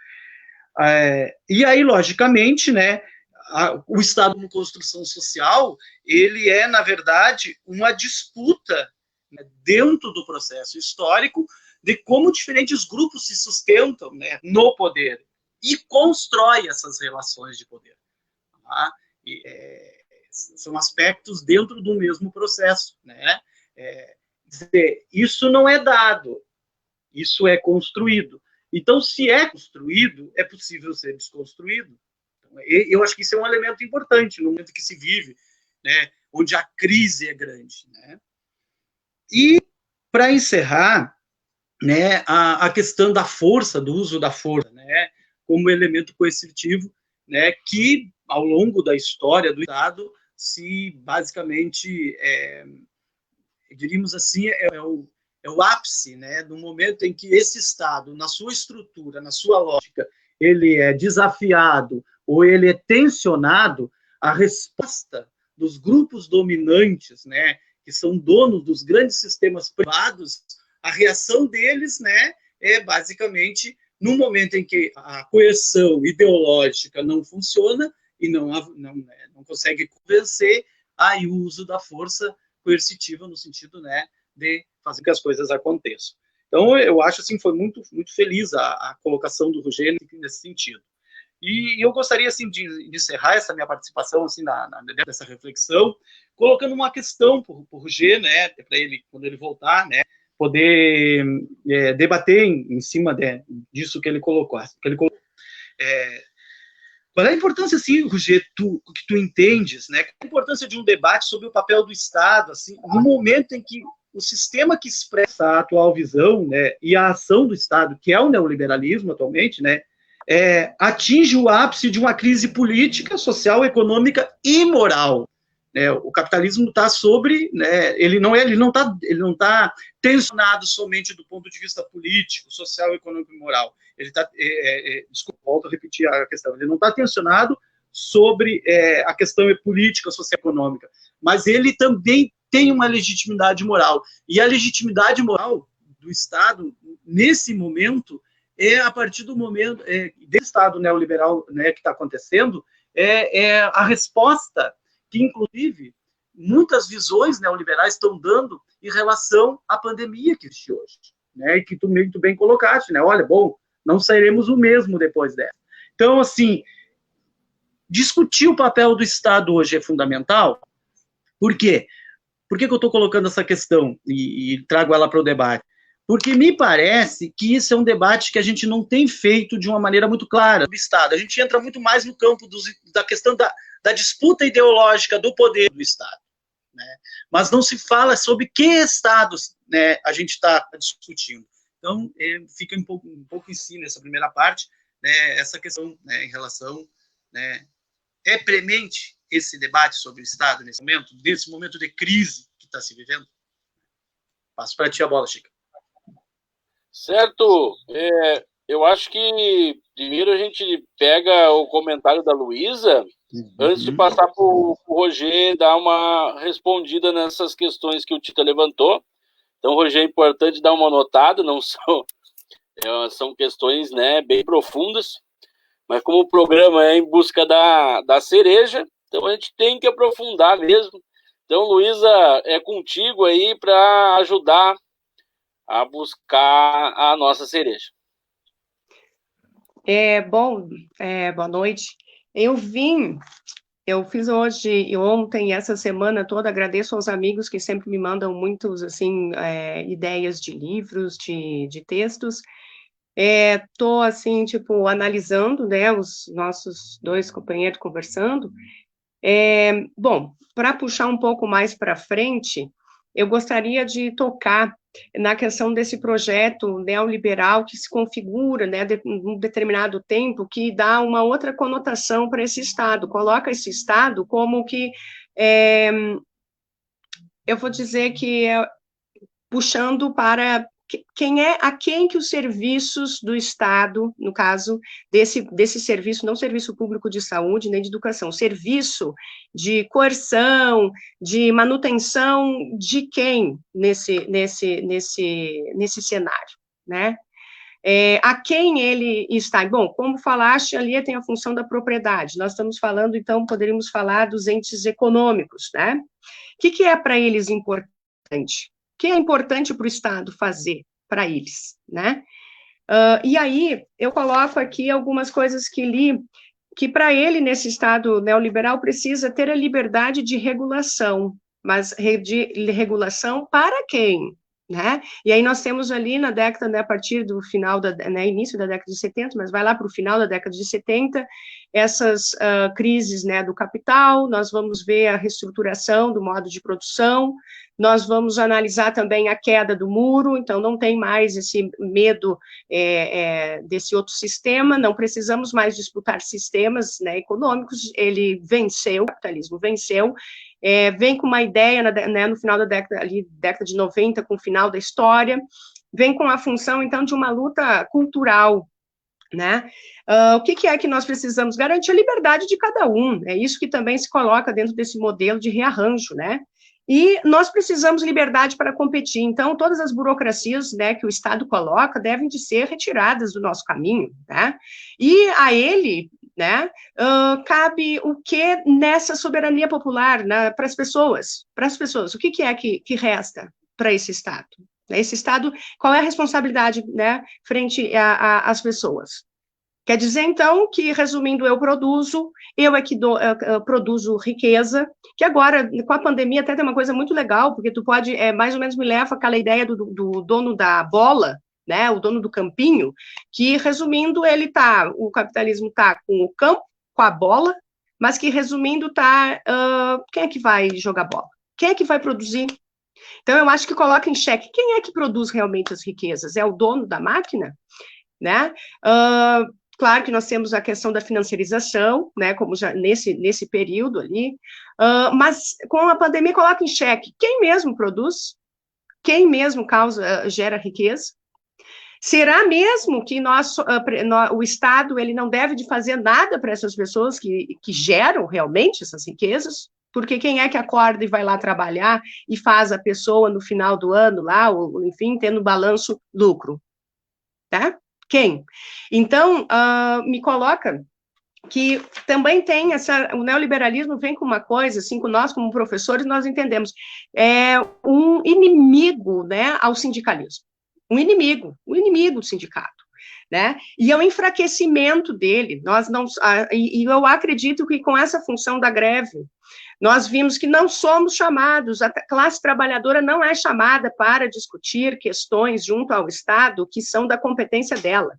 E aí, logicamente, né, o Estado como construção social, ele é, na verdade, uma disputa, né, dentro do processo histórico de como diferentes grupos se sustentam, né, no poder e constrói essas relações de poder. Tá? São aspectos dentro do mesmo processo, né? Isso não é dado, isso é construído. Então, se é construído, é possível ser desconstruído. Então, eu acho que isso é um elemento importante no momento que se vive, né, onde a crise é grande, né? E, para encerrar, né, a questão da força, do uso da força, né, como elemento coercitivo, né, que, ao longo da história do Estado, se basicamente, diríamos assim, é o ápice, né, do momento em que esse Estado, na sua estrutura, na sua lógica, ele é desafiado ou ele é tensionado, a resposta dos grupos dominantes, né, que são donos dos grandes sistemas privados, a reação deles, né, é basicamente no momento em que a coerção ideológica não funciona e não consegue convencer, aí o uso da força coercitiva no sentido, né, de fazer que as coisas aconteçam. Então, eu acho assim, foi muito, muito feliz a colocação do Roger nesse sentido. E eu gostaria assim de encerrar essa minha participação assim nessa reflexão, colocando uma questão para o Roger, né, para ele quando ele voltar, né, poder debater em cima disso que ele colocou. Qual é a importância, assim, Roger, que tu entendes, né? Qual é a importância de um debate sobre o papel do Estado, assim, no momento em que o sistema que expressa a atual visão, né, e a ação do Estado, que é o neoliberalismo atualmente, né, atinge o ápice de uma crise política, social, econômica e moral. O capitalismo está sobre, né, ele não está tensionado somente do ponto de vista político, social, econômico e moral. Ele está, desculpa, volto a repetir a questão, ele não está tensionado sobre a questão política, social e econômica, mas ele também tem uma legitimidade moral. E a legitimidade moral do Estado, nesse momento, a partir do momento desse Estado neoliberal, né, que está acontecendo, a resposta que, inclusive, muitas visões neoliberais estão dando em relação à pandemia que existe hoje, né, e que tu muito bem colocaste, né, olha, bom, não sairemos o mesmo depois dessa. Então, assim, discutir o papel do Estado hoje é fundamental. Por quê? Por que eu estou colocando essa questão e trago ela para o debate? Porque me parece que isso é um debate que a gente não tem feito de uma maneira muito clara do Estado. A gente entra muito mais no campo da questão da disputa ideológica do poder do Estado, né? Mas não se fala sobre que estados, né, a gente está discutindo. Então, fica um pouco em si nessa primeira parte, né, essa questão, né, em relação, né, é premente esse debate sobre o Estado nesse momento de crise que está se vivendo? Passo para ti a bola, Chica. Certo. Eu acho que primeiro a gente pega o comentário da Luísa, antes de passar para o Roger dar uma respondida nessas questões que o Tita levantou. Então, Roger, é importante dar uma notada, não são questões, né, bem profundas, mas como o programa é em busca da cereja, então a gente tem que aprofundar mesmo. Então, Luísa, é contigo aí para ajudar a buscar a nossa cereja. Boa noite. Eu fiz hoje e ontem, essa semana toda, agradeço aos amigos que sempre me mandam muitos, assim, ideias de livros, de textos. Estou, assim, tipo, analisando, né, os nossos dois companheiros conversando. Bom, para puxar um pouco mais para frente, eu gostaria de tocar na questão desse projeto neoliberal que se configura, né, num determinado tempo, que dá uma outra conotação para esse Estado, coloca esse Estado como que, eu vou dizer que puxando para a quem que os serviços do Estado, no caso desse serviço, não serviço público de saúde nem de educação, serviço de coerção, de manutenção de quem nesse cenário, né? A quem ele está? Bom, como falaste, ali tem a função da propriedade. Nós estamos falando, então, poderíamos falar dos entes econômicos, né? O que é para eles importante? O que é importante para o Estado fazer para eles, né? E aí, eu coloco aqui algumas coisas que li, que para ele, nesse Estado neoliberal, precisa ter a liberdade de regulação, mas de regulação para quem? Né? E aí nós temos ali na década, né, a partir do final, início da década de 70, mas vai lá para o final da década de 70, essas crises, né, do capital, nós vamos ver a reestruturação do modo de produção, nós vamos analisar também a queda do muro, então não tem mais esse medo desse outro sistema, não precisamos mais disputar sistemas, né, econômicos, ele venceu, o capitalismo venceu, vem com uma ideia, né, no final da década de 90, com o final da história, vem com a função, então, de uma luta cultural, né? O que é que nós precisamos? Garantir a liberdade de cada um, é isso que também se coloca dentro desse modelo de rearranjo, né? E nós precisamos de liberdade para competir. Então, todas as burocracias, né, que o Estado coloca devem de ser retiradas do nosso caminho, né? E a ele, né, cabe o que nessa soberania popular, né, para as pessoas? Para as pessoas, o que é que resta para esse Estado? Esse Estado, qual é a responsabilidade, né, frente às pessoas? Quer dizer, então, que, resumindo, eu é que produzo riqueza, que agora, com a pandemia, até tem uma coisa muito legal, porque tu pode, mais ou menos me leva aquela ideia do dono da bola, né, o dono do campinho, que, resumindo, o capitalismo está com o campo, com a bola, mas que, resumindo, quem é que vai jogar bola? Quem é que vai produzir? Então, eu acho que coloca em xeque, quem é que produz realmente as riquezas? É o dono da máquina? Né? Claro que nós temos a questão da financiarização, né, como já nesse período ali, mas com a pandemia coloca em xeque quem mesmo produz, quem mesmo gera riqueza. Será mesmo que o Estado ele não deve de fazer nada para essas pessoas que geram realmente essas riquezas? Porque quem é que acorda e vai lá trabalhar e faz a pessoa no final do ano lá, ou enfim, tendo balanço lucro? Tá? Quem? Então, me coloca que também tem o neoliberalismo vem com uma coisa, assim, com nós como professores, nós entendemos, um inimigo, né, ao sindicalismo. Um inimigo do sindicato, né? E é o enfraquecimento dele. E eu acredito que com essa função da greve, nós vimos que não somos chamados, a classe trabalhadora não é chamada para discutir questões junto ao Estado que são da competência dela,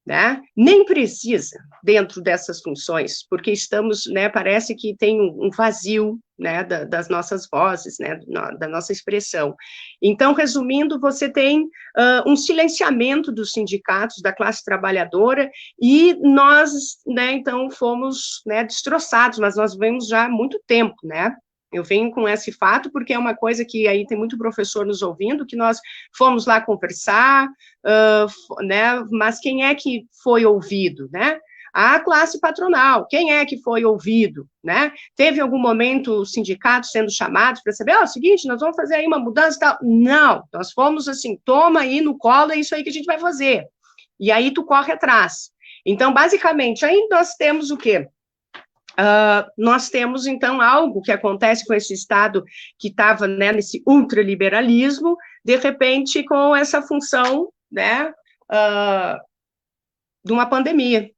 né? Nem precisa dentro dessas funções, porque estamos, né, parece que tem um vazio, né, das nossas vozes, né, da nossa expressão. Então, resumindo, você tem um silenciamento dos sindicatos, da classe trabalhadora, e nós, né, então, fomos, né, destroçados, mas nós vemos já há muito tempo, né? Eu venho com esse fato porque é uma coisa que aí tem muito professor nos ouvindo, que nós fomos lá conversar, né, mas quem é que foi ouvido, né? A classe patronal, quem é que foi ouvido, né? Teve algum momento os sindicatos sendo chamados para saber, é o seguinte, nós vamos fazer aí uma mudança e tal. Não, nós fomos assim, toma aí no colo, é isso aí que a gente vai fazer. E aí tu corre atrás. Então, basicamente, aí nós temos o quê? Nós temos, então, algo que acontece com esse Estado que estava, né, nesse ultraliberalismo, de repente, com essa função, né, de uma pandemia.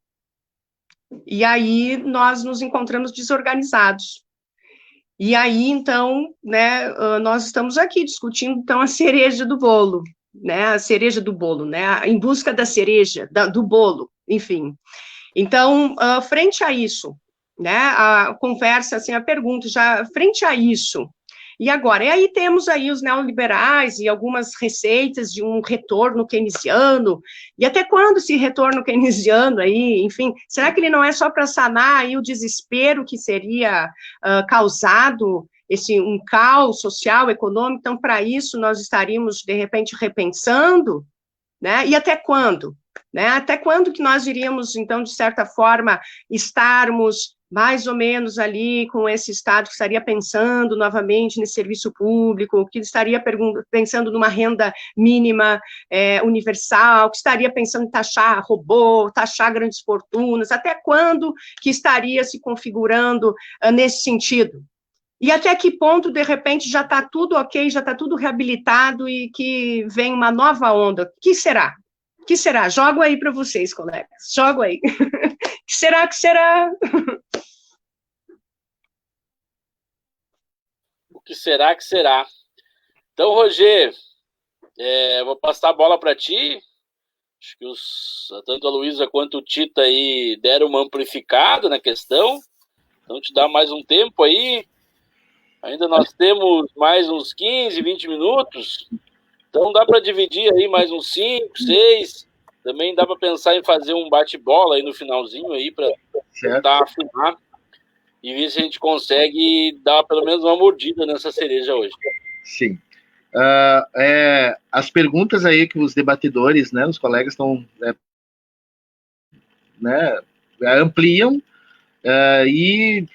E aí nós nos encontramos desorganizados. E aí, então, né, nós estamos aqui discutindo, então, a cereja do bolo, né, a cereja do bolo, né, em busca da cereja, do bolo, enfim. Então, frente a isso, né, a conversa, assim, a pergunta, já frente a isso, e agora? E aí temos aí os neoliberais e algumas receitas de um retorno keynesiano, e até quando esse retorno keynesiano aí, enfim, será que ele não é só para sanar aí o desespero que seria causado, um caos social, econômico? Então, para isso, nós estaríamos, de repente, repensando, né, e até quando? Né? Até quando que nós iríamos, então, de certa forma, estarmos mais ou menos ali com esse Estado que estaria pensando novamente nesse serviço público, que estaria pensando numa renda mínima universal, que estaria pensando em taxar robô, taxar grandes fortunas, até quando que estaria se configurando nesse sentido? E até que ponto, de repente, já está tudo ok, já está tudo reabilitado e que vem uma nova onda? O que será? O que será? Jogo aí para vocês, colegas. Jogo aí. Que será? O que será que será? Então, Roger, vou passar a bola para ti. Acho que tanto a Luísa quanto o Tita aí deram uma amplificada na questão. Então, te dá mais um tempo aí. Ainda nós temos mais uns 15, 20 minutos. Então, dá para dividir aí mais uns 5, 6. Também dá para pensar em fazer um bate-bola aí no finalzinho aí para tentar afinar e ver se a gente consegue dar pelo menos uma mordida nessa cereja hoje. Sim. As perguntas aí que os debatedores, né, os colegas estão ampliam e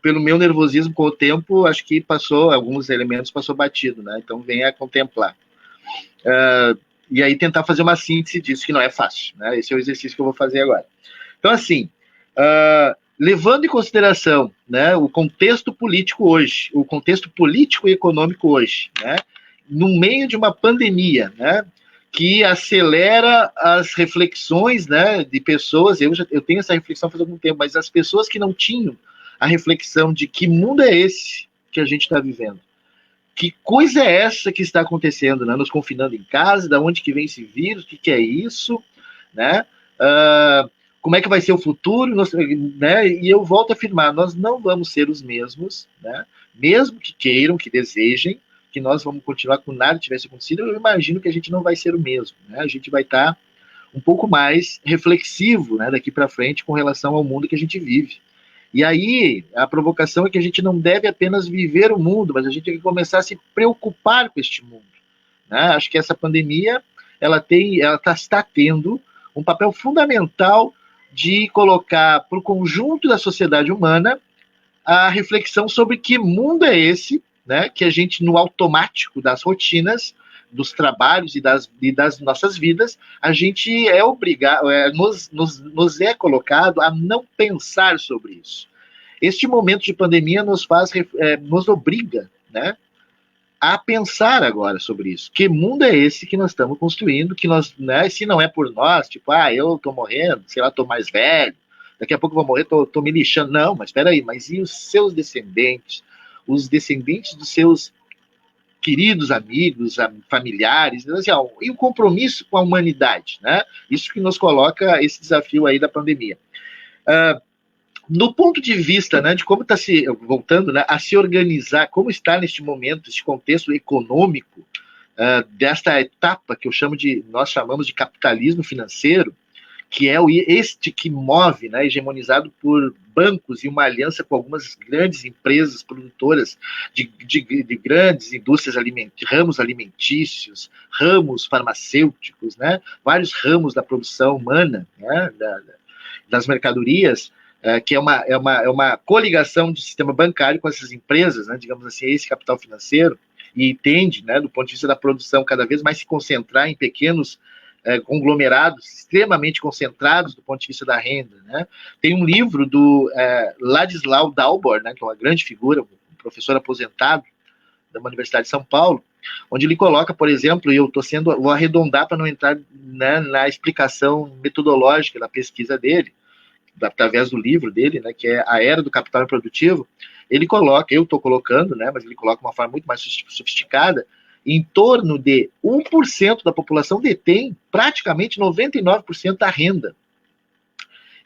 pelo meu nervosismo com o tempo, acho que alguns elementos passou batido, né? Então venha contemplar. E aí tentar fazer uma síntese disso, que não é fácil, né? Esse é o exercício que eu vou fazer agora. Então, assim, levando em consideração, né, o contexto político hoje, o contexto político e econômico hoje, né, no meio de uma pandemia, né, que acelera as reflexões, né, de pessoas, eu tenho essa reflexão faz algum tempo, mas as pessoas que não tinham a reflexão de que mundo é esse que a gente está vivendo, que coisa é essa que está acontecendo, né, nos confinando em casa, da onde que vem esse vírus, o que é isso, né, como é que vai ser o futuro, né, e eu volto a afirmar, nós não vamos ser os mesmos, né, mesmo que queiram, que desejem, que nós vamos continuar como nada tivesse acontecido, eu imagino que a gente não vai ser o mesmo, né? A gente vai estar um pouco mais reflexivo, né, daqui para frente com relação ao mundo que a gente vive. E aí, a provocação é que a gente não deve apenas viver o mundo, mas a gente tem que começar a se preocupar com este mundo, né? Acho que essa pandemia, está tendo um papel fundamental de colocar para o conjunto da sociedade humana a reflexão sobre que mundo é esse, né, que a gente, no automático das rotinas, dos trabalhos e das nossas vidas, a gente é obrigado, nos é colocado a não pensar sobre isso. Este momento de pandemia nos obriga, né, a pensar agora sobre isso. Que mundo é esse que nós estamos construindo, que nós, né, se não é por nós, tipo, eu tô morrendo, sei lá, tô mais velho, daqui a pouco eu vou morrer, tô me lixando. Não, mas espera aí, mas e os seus descendentes? Os descendentes dos seus queridos amigos, familiares, assim, e o compromisso com a humanidade, né? Isso que nos coloca esse desafio aí da pandemia. No ponto de vista, né, de como está voltando, né, a se organizar, como está neste momento, esse contexto econômico, desta etapa que nós chamamos de capitalismo financeiro, que é este que move, né, hegemonizado por bancos e uma aliança com algumas grandes empresas produtoras de grandes indústrias ramos alimentícios, ramos farmacêuticos, né, vários ramos da produção humana, né, das mercadorias, que é uma coligação do sistema bancário com essas empresas, né, digamos assim, esse capital financeiro, e tende, né, do ponto de vista da produção, cada vez mais se concentrar em pequenos conglomerados extremamente concentrados do ponto de vista da renda, né? Tem um livro do Ladislau Dalbor, né, que é uma grande figura, um professor aposentado da Universidade de São Paulo, onde ele coloca, por exemplo, e vou arredondar para não entrar, né, na explicação metodológica da pesquisa dele, através do livro dele, né, que é A Era do Capital Improdutivo. Ele coloca, eu estou colocando, né, mas ele coloca de uma forma muito mais sofisticada, em torno de 1% da população detém praticamente 99% da renda.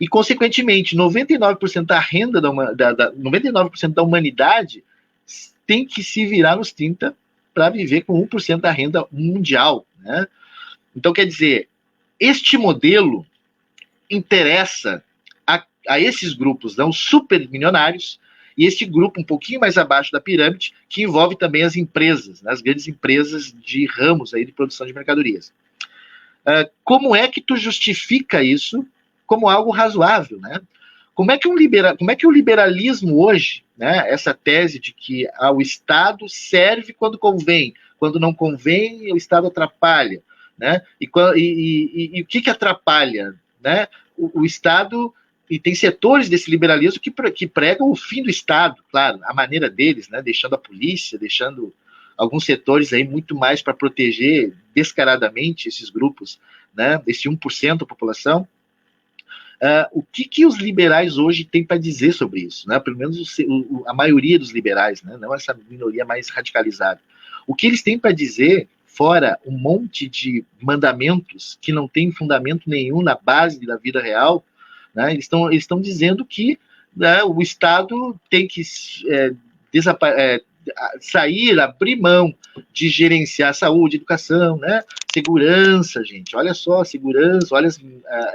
E, consequentemente, 99% da renda, 99% da humanidade tem que se virar nos 30 para viver com 1% da renda mundial, né? Então, quer dizer, este modelo interessa a esses grupos, não, super milionários, e este grupo um pouquinho mais abaixo da pirâmide, que envolve também as empresas, né, as grandes empresas de ramos aí de produção de mercadorias. Como é que tu justifica isso como algo razoável, né? Como é que o liberalismo hoje, né, essa tese de que o Estado serve quando convém, quando não convém, o Estado atrapalha, né? E o que atrapalha, né? O Estado... E tem setores desse liberalismo que pregam o fim do Estado, claro, a maneira deles, né, deixando a polícia, deixando alguns setores aí muito mais para proteger descaradamente esses grupos, né, esse 1% da população. O que os liberais hoje têm para dizer sobre isso, né? Pelo menos a maioria dos liberais, né, não essa minoria mais radicalizada. O que eles têm para dizer, fora um monte de mandamentos que não tem fundamento nenhum na base da vida real, né, eles estão dizendo que, né, o Estado tem que sair, abrir mão de gerenciar saúde, educação, né, segurança, gente, olha só, segurança, olha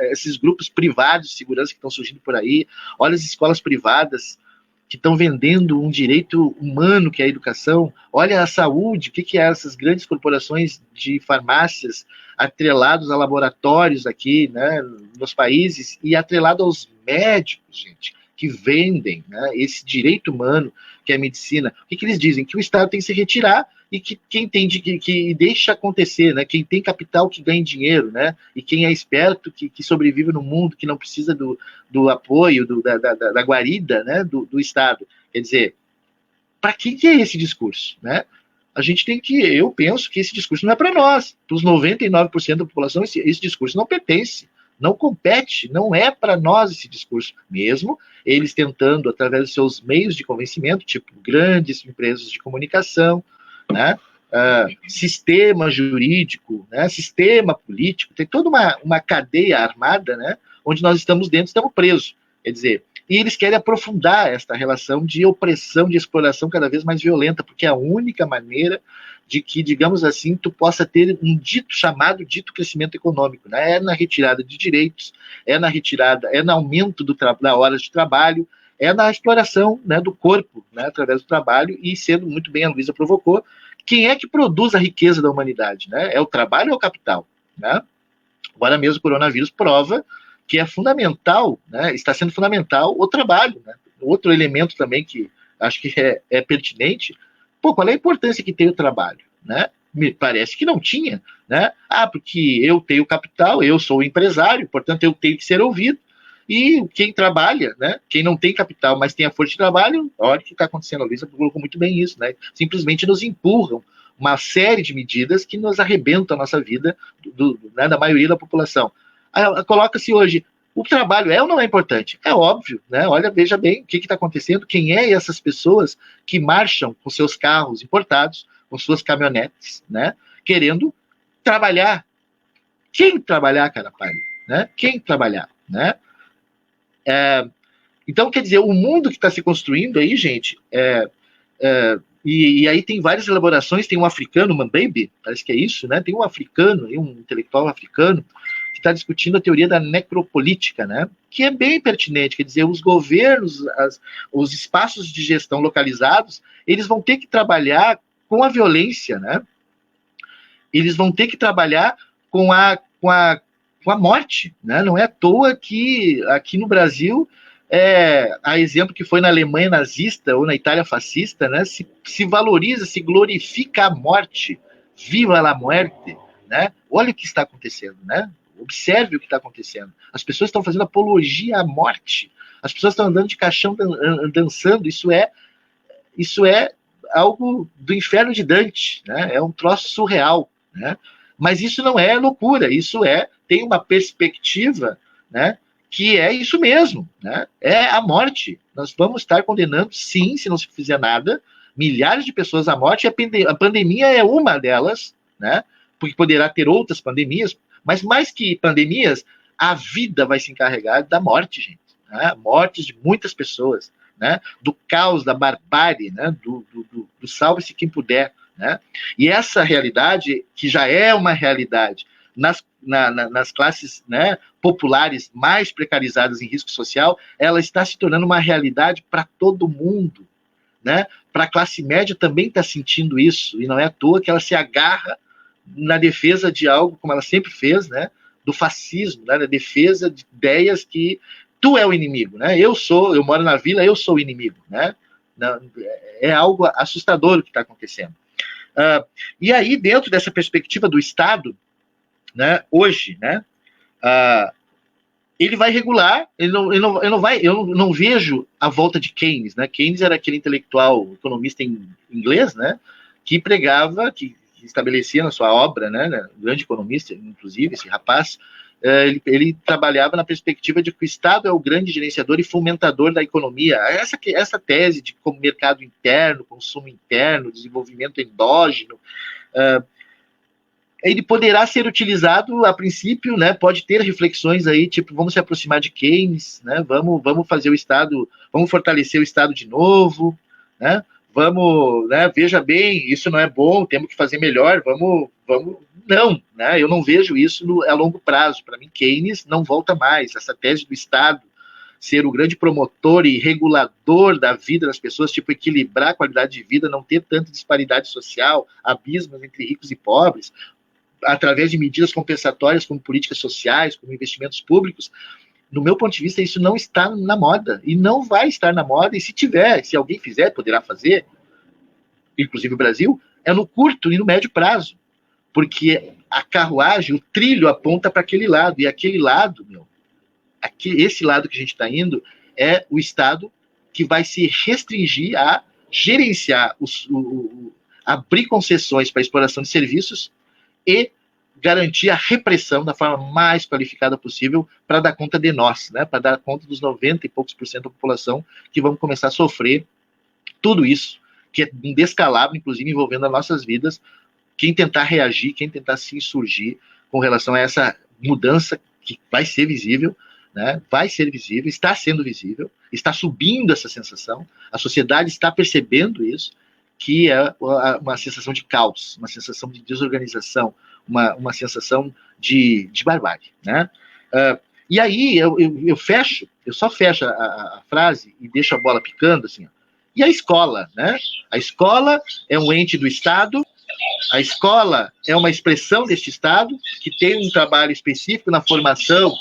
esses grupos privados de segurança que estão surgindo por aí, olha as escolas privadas que estão vendendo um direito humano que é a educação, olha a saúde, o que é essas grandes corporações de farmácias atrelados a laboratórios aqui, né, nos países, e atrelado aos médicos, gente. que vendem, né, esse direito humano, que é a medicina, o que eles dizem? Que o Estado tem que se retirar e que quem entende que deixa acontecer, né, quem tem capital que ganha dinheiro, né, e quem é esperto que sobrevive no mundo, que não precisa do apoio, da guarida, né, do Estado. Quer dizer, para que é esse discurso, né? A gente tem que, eu penso que esse discurso não é para nós, para os 99% da população, esse discurso não pertence, não compete, não é para nós esse discurso, mesmo eles tentando, através dos seus meios de convencimento, tipo grandes empresas de comunicação, né, sistema jurídico, né, sistema político, tem toda uma cadeia armada, né, onde nós estamos dentro, estamos presos, quer dizer, e eles querem aprofundar esta relação de opressão, de exploração cada vez mais violenta, porque é a única maneira de que, digamos assim, tu possa ter um chamado dito crescimento econômico, né? É na retirada de direitos, é na retirada, é no aumento da horas de trabalho, é na exploração, né, do corpo, né, através do trabalho, e sendo muito bem a Luísa provocou, quem é que produz a riqueza da humanidade, né? É o trabalho ou é o capital, né? Agora mesmo o coronavírus prova que é fundamental, né, está sendo fundamental o trabalho, né? Outro elemento também que acho que é pertinente, qual é a importância que tem o trabalho, né? Me parece que não tinha, né? Porque eu tenho capital, eu sou empresário, portanto eu tenho que ser ouvido, e quem trabalha, né, quem não tem capital, mas tem a força de trabalho, olha o que está acontecendo, a Luísa colocou muito bem isso, né? Simplesmente nos empurram uma série de medidas que nos arrebentam a nossa vida, né, da maioria da população. Coloca-se hoje, o trabalho é ou não é importante? É óbvio, né? Olha, veja bem o que está acontecendo, quem é essas pessoas que marcham com seus carros importados, com suas caminhonetes, né, querendo trabalhar. Quem trabalhar, cara pálida, né? Quem trabalhar, né? Então, quer dizer, o mundo que está se construindo aí, gente, e aí tem várias elaborações, tem um africano, Mbembe, parece que é isso, né? Tem um africano, um intelectual africano, que está discutindo a teoria da necropolítica, né? Que é bem pertinente, quer dizer, os governos, os espaços de gestão localizados, eles vão ter que trabalhar com a violência, né? Eles vão ter que trabalhar com a morte, né? Não é à toa que aqui no Brasil, a exemplo que foi na Alemanha nazista ou na Itália fascista, né? Se valoriza, se glorifica a morte, viva la muerte, né? Olha o que está acontecendo, né? Observe o que está acontecendo. As pessoas estão fazendo apologia à morte. As pessoas estão andando de caixão dançando. Isso é algo do inferno de Dante, né? É um troço surreal, né? Mas isso não é loucura. Isso tem uma perspectiva, né, que é isso mesmo, né? É a morte. Nós vamos estar condenando, sim, se não se fizer nada, milhares de pessoas à morte. A pandemia é uma delas, né? Porque poderá ter outras pandemias. Mas mais que pandemias, a vida vai se encarregar da morte, gente. Né? Mortes de muitas pessoas, né? Do caos, da barbárie, né? Do salve-se quem puder, né? E essa realidade, que já é uma realidade nas classes, né, populares mais precarizadas em risco social, ela está se tornando uma realidade para todo mundo, né? Para a classe média também está sentindo isso, e não é à toa que ela se agarra na defesa de algo, como ela sempre fez, né, do fascismo, né, na defesa de ideias que tu é o inimigo, né, eu moro na vila, eu sou o inimigo, né, é algo assustador o que está acontecendo. E aí, dentro dessa perspectiva do Estado, né, hoje, né, ele vai regular, eu não vejo a volta de Keynes, né, Keynes era aquele intelectual, economista inglês, né, que pregava, que estabelecia na sua obra, né, grande economista, inclusive, esse rapaz, ele trabalhava na perspectiva de que o Estado é o grande gerenciador e fomentador da economia. Essa tese de como mercado interno, consumo interno, desenvolvimento endógeno, ele poderá ser utilizado a princípio, né, pode ter reflexões aí, tipo, vamos se aproximar de Keynes, né, vamos fazer o Estado, vamos fortalecer o Estado de novo, né, vamos, né, veja bem, isso não é bom, temos que fazer melhor, vamos, não, né, eu não vejo isso a longo prazo. Para mim, Keynes não volta mais. Essa tese do Estado ser o grande promotor e regulador da vida das pessoas, tipo, equilibrar a qualidade de vida, não ter tanta disparidade social, abismos entre ricos e pobres, através de medidas compensatórias como políticas sociais, como investimentos públicos, no meu ponto de vista, isso não está na moda, e não vai estar na moda, e se alguém fizer, poderá fazer, inclusive o Brasil, é no curto e no médio prazo, porque a carruagem, o trilho aponta para aquele lado, e aquele lado, esse lado que a gente está indo, é o Estado que vai se restringir a gerenciar, abrir concessões para exploração de serviços e garantir a repressão da forma mais qualificada possível para dar conta de nós, né? Para dar conta dos 90 e poucos por cento da população que vão começar a sofrer tudo isso, que é um descalabro, inclusive envolvendo as nossas vidas, quem tentar reagir, quem tentar se insurgir com relação a essa mudança que vai ser visível, né? Vai ser visível, está sendo visível, está subindo essa sensação, a sociedade está percebendo isso, que é uma sensação de caos, uma sensação de desorganização, uma sensação de barbárie, né? E aí eu só fecho a frase e deixo a bola picando, assim, ó. E a escola, né? A escola é um ente do Estado, a escola é uma expressão deste Estado, que tem um trabalho específico na formação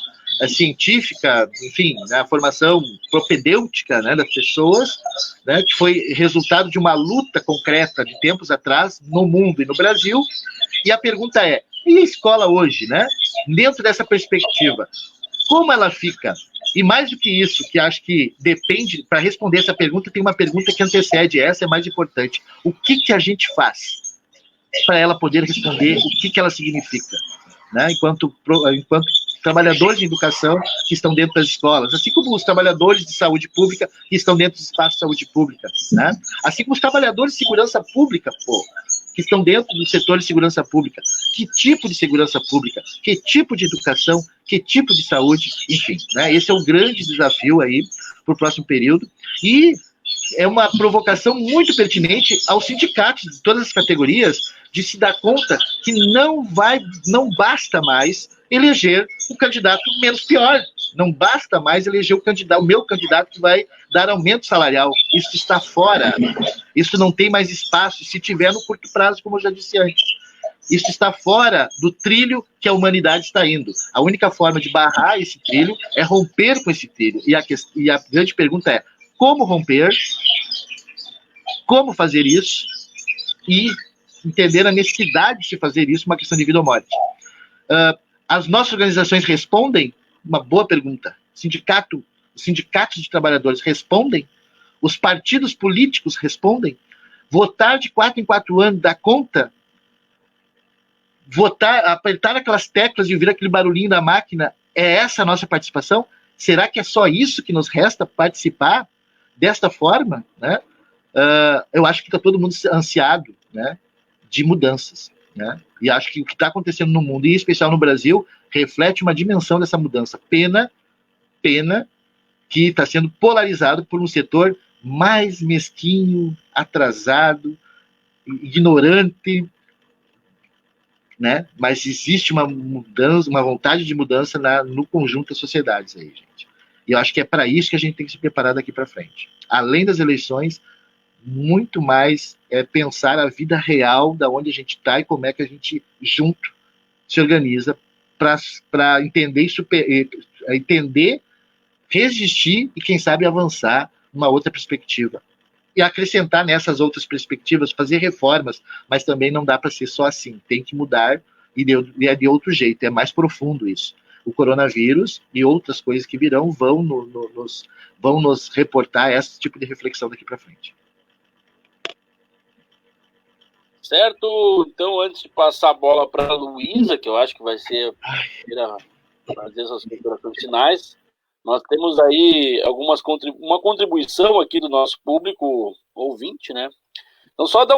científica, enfim, na formação propedêutica, né, das pessoas, né, que foi resultado de uma luta concreta de tempos atrás no mundo e no Brasil. E a pergunta é, e a escola hoje, né? Dentro dessa perspectiva, como ela fica? E mais do que isso, que acho que depende, para responder essa pergunta, tem uma pergunta que antecede essa, é mais importante. O que a gente faz para ela poder responder o que ela significa, né? Enquanto trabalhadores de educação que estão dentro das escolas, assim como os trabalhadores de saúde pública que estão dentro dos espaços de saúde pública, né? Assim como os trabalhadores de segurança pública, que estão dentro do setor de segurança pública. Que tipo de segurança pública? Que tipo de educação? Que tipo de saúde? Enfim, né? Esse é o grande desafio aí para o próximo período. E é uma provocação muito pertinente aos sindicatos de todas as categorias de se dar conta que não basta mais eleger o candidato menos pior. Não basta mais eleger o meu candidato que vai dar aumento salarial. Isso está fora. Isso não tem mais espaço, se tiver no curto prazo, como eu já disse antes. Isso está fora do trilho que a humanidade está indo. A única forma de barrar esse trilho é romper com esse trilho. E a grande pergunta é, como romper? Como fazer isso? E entender a necessidade de se fazer isso, uma questão de vida ou morte. As nossas organizações respondem? Uma boa pergunta. Os sindicatos de trabalhadores respondem? Os partidos políticos respondem? Votar de 4 em 4 anos dá conta? Votar, apertar aquelas teclas e ouvir aquele barulhinho da máquina, é essa a nossa participação? Será que é só isso que nos resta, participar desta forma? Né? Eu acho que está todo mundo ansiado, né, de mudanças. Né? E acho que o que está acontecendo no mundo, e em especial no Brasil, reflete uma dimensão dessa mudança. Pena que está sendo polarizado por um setor mais mesquinho, atrasado, ignorante, né? Mas existe uma mudança, uma vontade de mudança no conjunto das sociedades aí, gente. E eu acho que é para isso que a gente tem que se preparar daqui para frente. Além das eleições, muito mais pensar a vida real da onde a gente está e como é que a gente junto se organiza para entender, resistir e, quem sabe, avançar numa outra perspectiva. E acrescentar nessas outras perspectivas, fazer reformas, mas também não dá para ser só assim, tem que mudar e é de outro jeito, é mais profundo isso. O coronavírus e outras coisas que virão vão nos reportar esse tipo de reflexão daqui para frente. Certo, então antes de passar a bola para a Luísa, que eu acho que vai ser a primeira a fazer essas considerações finais, nós temos aí uma contribuição aqui do nosso público ouvinte, né? Então só dar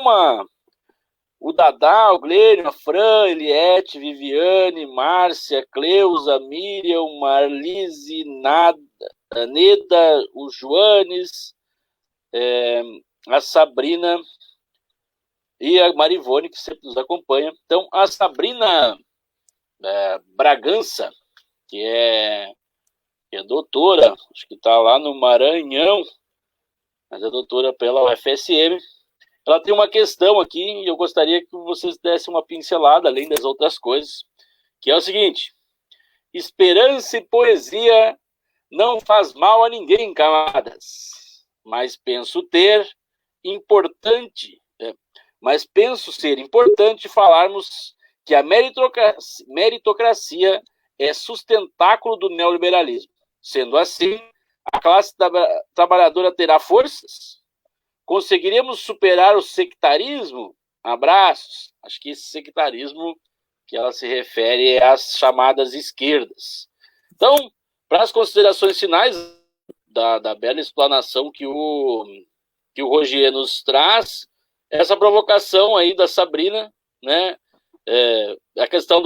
o Dadá, o Glênio, a Fran, Eliette, Viviane, Márcia, Cleusa, Miriam, Marlise, Neda, o Joanes, a Sabrina e a Marivone, que sempre nos acompanha. Então, a Sabrina Bragança, que é doutora, acho que está lá no Maranhão, mas é doutora pela UFSM. Ela tem uma questão aqui e eu gostaria que vocês dessem uma pincelada, além das outras coisas, que é o seguinte: esperança e poesia não faz mal a ninguém, camaradas, mas penso ser importante falarmos que a meritocracia é sustentáculo do neoliberalismo. Sendo assim, a classe trabalhadora terá forças? Conseguiremos superar o sectarismo? Abraços. Acho que esse sectarismo que ela se refere é às chamadas esquerdas. Então, para as considerações finais da bela explanação que o Rogier nos traz, essa provocação aí da Sabrina, né, a questão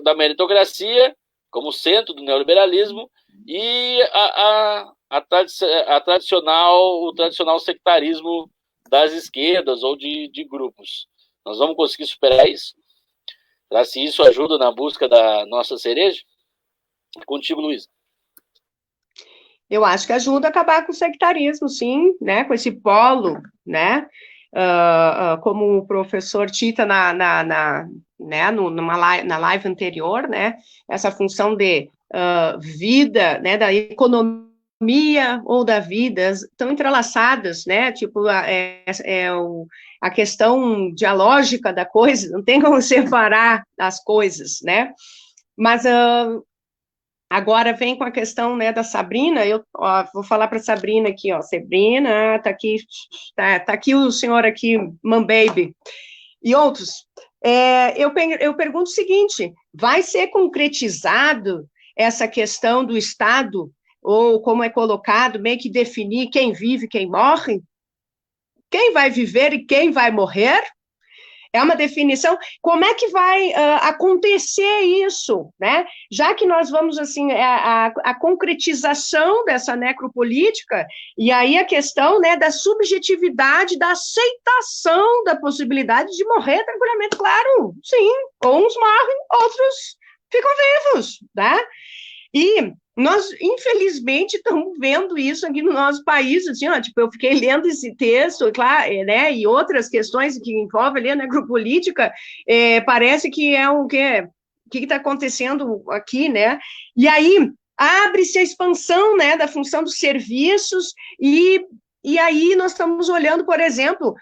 da meritocracia como centro do neoliberalismo e o tradicional sectarismo das esquerdas ou de grupos. Nós vamos conseguir superar isso? Será se isso ajuda na busca da nossa cereja? Contigo, Luísa. Eu acho que ajuda a acabar com o sectarismo, sim, né, com esse polo, né, como o professor Tita na live anterior, né, essa função de vida, né, da economia ou da vida, estão entrelaçadas, né, tipo, a questão dialógica da coisa, não tem como separar as coisas, né, mas agora vem com a questão, né, da Sabrina, eu vou falar para a Sabrina aqui, Sabrina, tá aqui o senhor aqui, Baby, e outros. Eu pergunto o seguinte, vai ser concretizado essa questão do Estado, ou como é colocado, meio que definir quem vive e quem morre? Quem vai viver e quem vai morrer? É uma definição, como é que vai acontecer isso, né? Já que nós vamos, assim, a concretização dessa necropolítica, e aí a questão, né, da subjetividade, da aceitação da possibilidade de morrer tranquilamente, claro, sim, uns morrem, outros ficam vivos, né? E nós, infelizmente, estamos vendo isso aqui no nosso país, assim, tipo, eu fiquei lendo esse texto, claro, né, e outras questões que envolvem ali a necropolítica, parece que é o que está acontecendo aqui, né, e aí abre-se a expansão, né, da função dos serviços, e aí nós estamos olhando, por exemplo,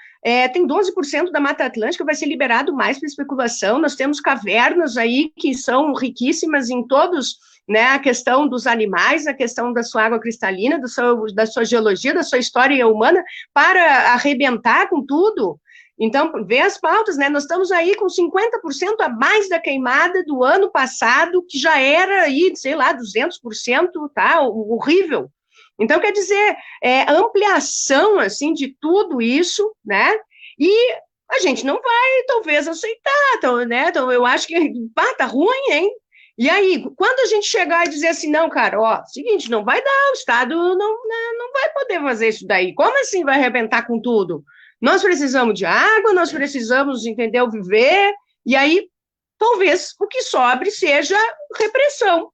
tem 12% da Mata Atlântica vai ser liberado mais para especulação, nós temos cavernas aí que são riquíssimas em todos, né, a questão dos animais, a questão da sua água cristalina, da sua geologia, da sua história humana, para arrebentar com tudo. Então, vê as pautas, né, nós estamos aí com 50% a mais da queimada do ano passado, que já era aí, sei lá, 200%, tá, horrível. Então, quer dizer, ampliação, assim, de tudo isso, né, e a gente não vai, talvez, aceitar, então, né, então eu acho que, tá ruim, hein? E aí, quando a gente chegar e dizer assim, não, cara, seguinte, não vai dar, o Estado não vai poder fazer isso daí. Como assim vai arrebentar com tudo? Nós precisamos de água, nós precisamos, entendeu, viver, e aí, talvez, o que sobre seja repressão,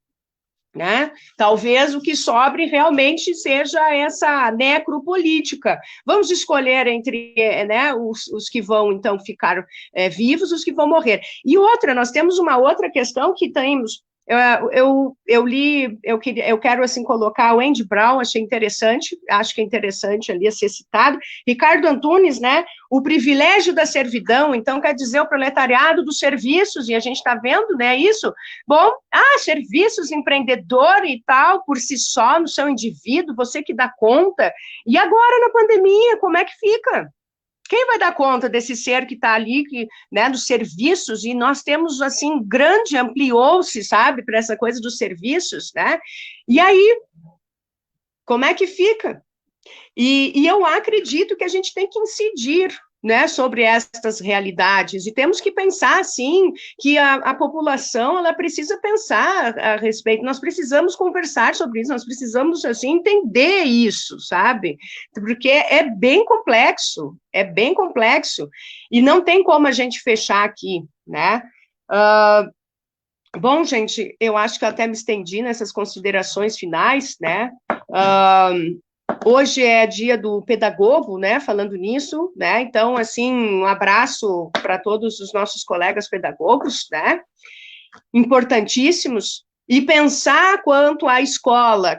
né? Talvez o que sobre realmente seja essa necropolítica. Vamos escolher entre, né, os que vão, então, ficar vivos, os que vão morrer. E outra, nós temos uma outra questão que temos, eu quero, assim, colocar o Andy Brown, achei interessante, acho que é interessante ali a ser citado, Ricardo Antunes, né, o privilégio da servidão, então quer dizer o proletariado dos serviços, e a gente está vendo, né, isso, bom, serviços, empreendedor e tal, por si só, no seu indivíduo, você que dá conta, e agora na pandemia, como é que fica? Quem vai dar conta desse ser que está ali, né, dos serviços, e nós temos, assim, ampliou-se, sabe, para essa coisa dos serviços, né, e aí, como é que fica? E eu acredito que a gente tem que incidir, né, sobre estas realidades, e temos que pensar, sim, que a população, ela precisa pensar a respeito, nós precisamos conversar sobre isso, nós precisamos, assim, entender isso, sabe, porque é bem complexo, e não tem como a gente fechar aqui, né. Bom, gente, eu acho que eu até me estendi nessas considerações finais, né, hoje é dia do pedagogo, né, falando nisso, né, então, assim, um abraço para todos os nossos colegas pedagogos, né, importantíssimos, e pensar quanto à escola,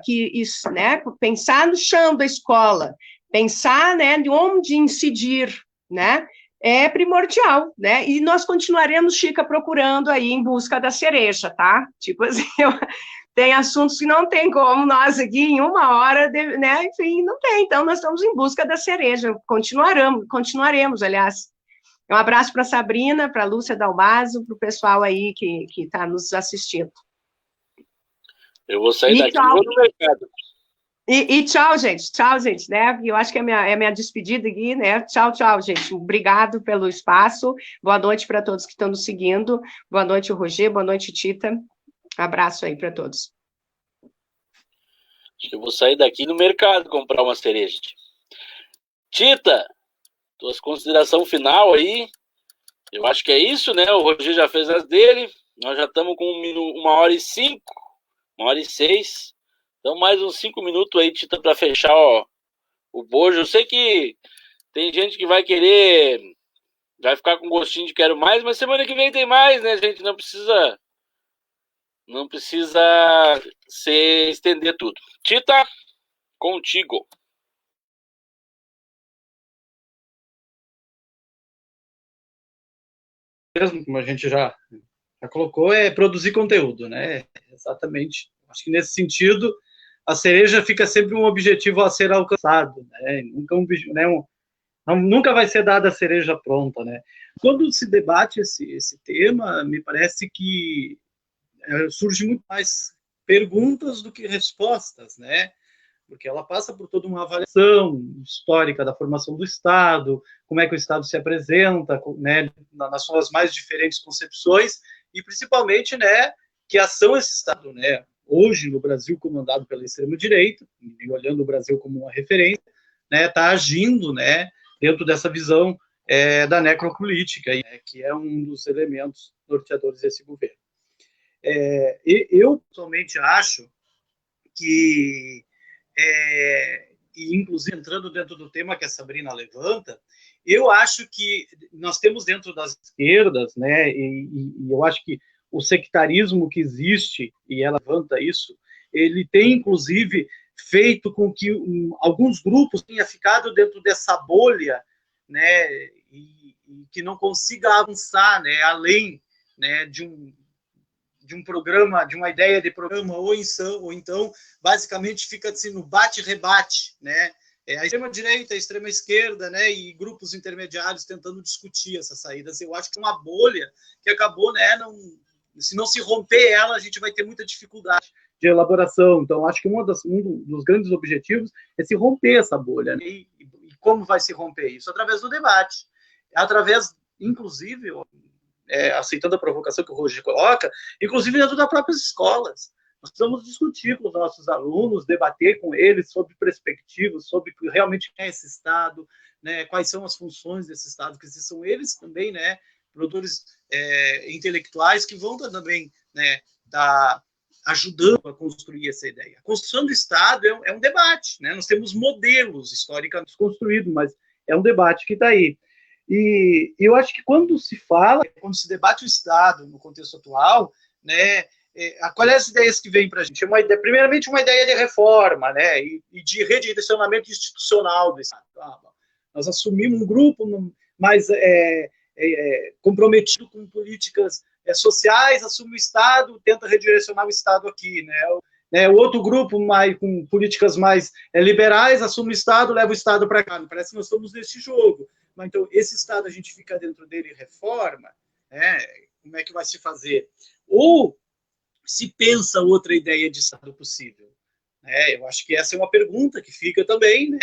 né, pensar no chão da escola, pensar, né, de onde incidir, né, é primordial, né, e nós continuaremos, Chica, procurando aí em busca da cereja, tá? Tipo assim, tem assuntos que não tem como nós aqui em uma hora, né, enfim, não tem, então nós estamos em busca da cereja, continuaremos, aliás. Um abraço para a Sabrina, para a Lúcia Dalmaso, para o pessoal aí que está nos assistindo. Eu vou sair daqui e vou no mercado. E tchau, gente, né? Eu acho que é minha despedida aqui, né? Tchau, gente. Obrigado pelo espaço. Boa noite para todos que estão nos seguindo. Boa noite, Roger. Boa noite, Tita. Abraço aí para todos. Acho que eu vou sair daqui no mercado comprar uma cereja. Tita, tuas considerações final aí. Eu acho que é isso, né? O Roger já fez as dele. Nós já estamos com 1h05, 1h06. Então, mais uns 5 minutos aí, Tita, para fechar o bojo. Eu sei que tem gente que vai querer, vai ficar com gostinho de quero mais, mas semana que vem tem mais, né, gente? Não precisa se estender tudo. Tita, contigo. Mesmo, como a gente já colocou, é produzir conteúdo, né? Exatamente. Acho que nesse sentido, a cereja fica sempre um objetivo a ser alcançado, né? Nunca vai ser dada a cereja pronta, né? Quando se debate esse tema, me parece que surge muito mais perguntas do que respostas, né? Porque ela passa por toda uma avaliação histórica da formação do Estado, como é que o Estado se apresenta, né, nas suas mais diferentes concepções, e principalmente, né, que ação esse Estado, né, hoje no Brasil comandado pela extrema-direita, e olhando o Brasil como uma referência, né, está agindo, né, dentro dessa visão da necropolítica, que é um dos elementos norteadores desse governo. Eu, pessoalmente, acho que e inclusive entrando dentro do tema que a Sabrina levanta, eu acho que nós temos dentro das esquerdas, né, e eu acho que o sectarismo que existe, e ela levanta isso, ele tem inclusive feito com que alguns grupos tenham ficado dentro dessa bolha, né, e que não consiga avançar, né, além, né, de um programa, de uma ideia de programa, ou então, basicamente, fica assim, no bate-rebate, né? A extrema-direita, a extrema-esquerda, né? E grupos intermediários tentando discutir essas saídas. Eu acho que é uma bolha que acabou, né? Se não se romper ela, a gente vai ter muita dificuldade de elaboração. Então, acho que um dos grandes objetivos é se romper essa bolha, né? E como vai se romper isso? Através do debate. Através, inclusive, aceitando a provocação que o Roger coloca, inclusive dentro das próprias escolas. Nós precisamos discutir com os nossos alunos, debater com eles sobre perspectivas, sobre realmente quem é esse Estado, né, quais são as funções desse Estado, que são eles também, né, produtores intelectuais que vão também, né, ajudando a construir essa ideia. A construção do Estado é um debate, né? Nós temos modelos históricamente construídos, mas é um debate que está aí. E eu acho que quando se debate o Estado no contexto atual, né, quais são as ideias que vêm para a gente? Primeiramente, uma ideia de reforma, né, e de redirecionamento institucional do Estado. Nós assumimos um grupo mais comprometido com políticas sociais, assume o Estado, tenta redirecionar o Estado aqui, né? O outro grupo com políticas mais liberais assume o Estado, leva o Estado para cá. Parece que nós estamos nesse jogo. Mas então, esse Estado, a gente fica dentro dele e reforma, né? Como é que vai se fazer? Ou se pensa outra ideia de Estado possível? Eu acho que essa é uma pergunta que fica também, né?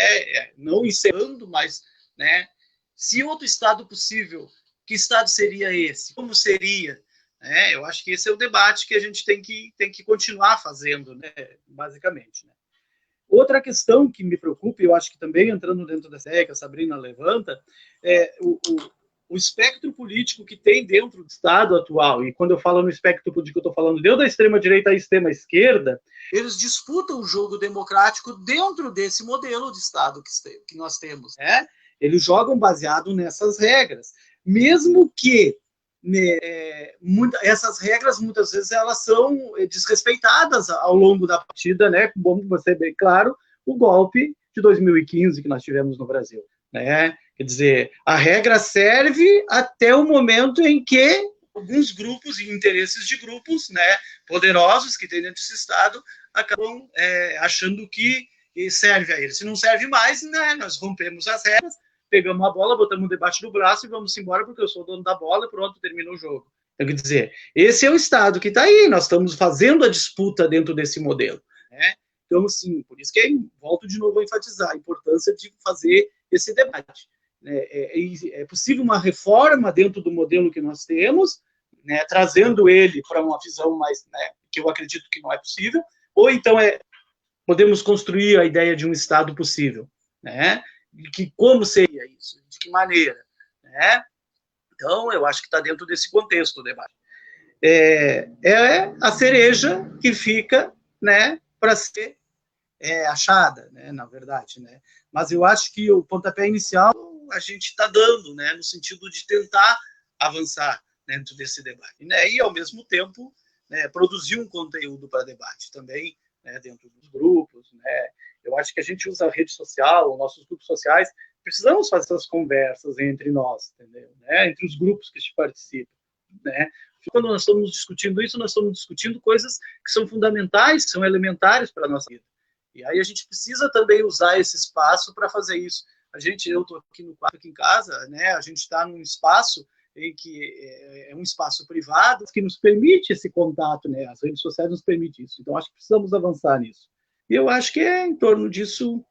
Não encerrando, mas, né? Se outro Estado possível, que Estado seria esse? Como seria? Eu acho que esse é o debate que a gente tem que continuar fazendo, né? Basicamente, né? Outra questão que me preocupa, e eu acho que também entrando dentro dessa ideia que a Sabrina levanta, é o espectro político que tem dentro do Estado atual. E quando eu falo no espectro político, eu estou falando dentro da extrema-direita à extrema-esquerda, eles disputam o jogo democrático dentro desse modelo de Estado que nós temos. Eles jogam baseado nessas regras. Mesmo que, essas regras, muitas vezes, elas são desrespeitadas ao longo da partida, né? Como você bem claro, o golpe de 2015 que nós tivemos no Brasil, né? Quer dizer, a regra serve até o momento em que alguns grupos e interesses de grupos, né, poderosos que tem dentro desse Estado acabam achando que serve a eles. Se não serve mais, né, nós rompemos as regras, pegamos a bola, botamos debaixo do braço e vamos embora porque eu sou o dono da bola e pronto, termina o jogo. Então, quer dizer, esse é o Estado que está aí, nós estamos fazendo a disputa dentro desse modelo, né? Então, sim, por isso que volto de novo a enfatizar a importância de fazer esse debate. É possível uma reforma dentro do modelo que nós temos, né, trazendo ele para uma visão mais, né, que eu acredito que não é possível, ou então podemos construir a ideia de um Estado possível, né? Como seria isso? De que maneira? Né? Então, eu acho que está dentro desse contexto o debate. É a cereja que fica, né, para ser achada, né, na verdade, né? Mas eu acho que o pontapé inicial a gente está dando, né, no sentido de tentar avançar dentro desse debate, né? E ao mesmo tempo, né, produzir um conteúdo para debate também, né, dentro dos grupos, né? Eu acho que a gente usa a rede social, nossos grupos sociais, precisamos fazer essas conversas entre nós, entendeu? Né? Entre os grupos que participam, né? Quando nós estamos discutindo isso, nós estamos discutindo coisas que são fundamentais, que são elementares para a nossa vida. E aí a gente precisa também usar esse espaço para fazer isso. Eu estou aqui no quarto, aqui em casa, né? A gente está num espaço em que é um espaço privado que nos permite esse contato, né? As redes sociais nos permitem isso. Então, acho que precisamos avançar nisso. E eu acho que em torno disso,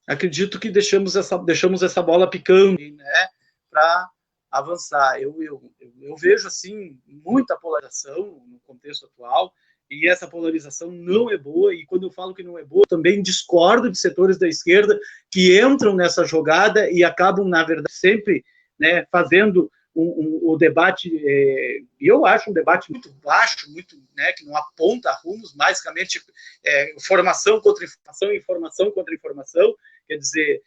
acredito que deixamos essa bola picando, né? Para avançar. Eu vejo, assim, muita polarização no contexto atual, e essa polarização não é boa, e quando eu falo que não é boa, também discordo de setores da esquerda que entram nessa jogada e acabam, na verdade, sempre, né, fazendo o debate, eu acho um debate muito baixo, muito, né, que não aponta rumos, basicamente formação contra informação contra informação, quer dizer,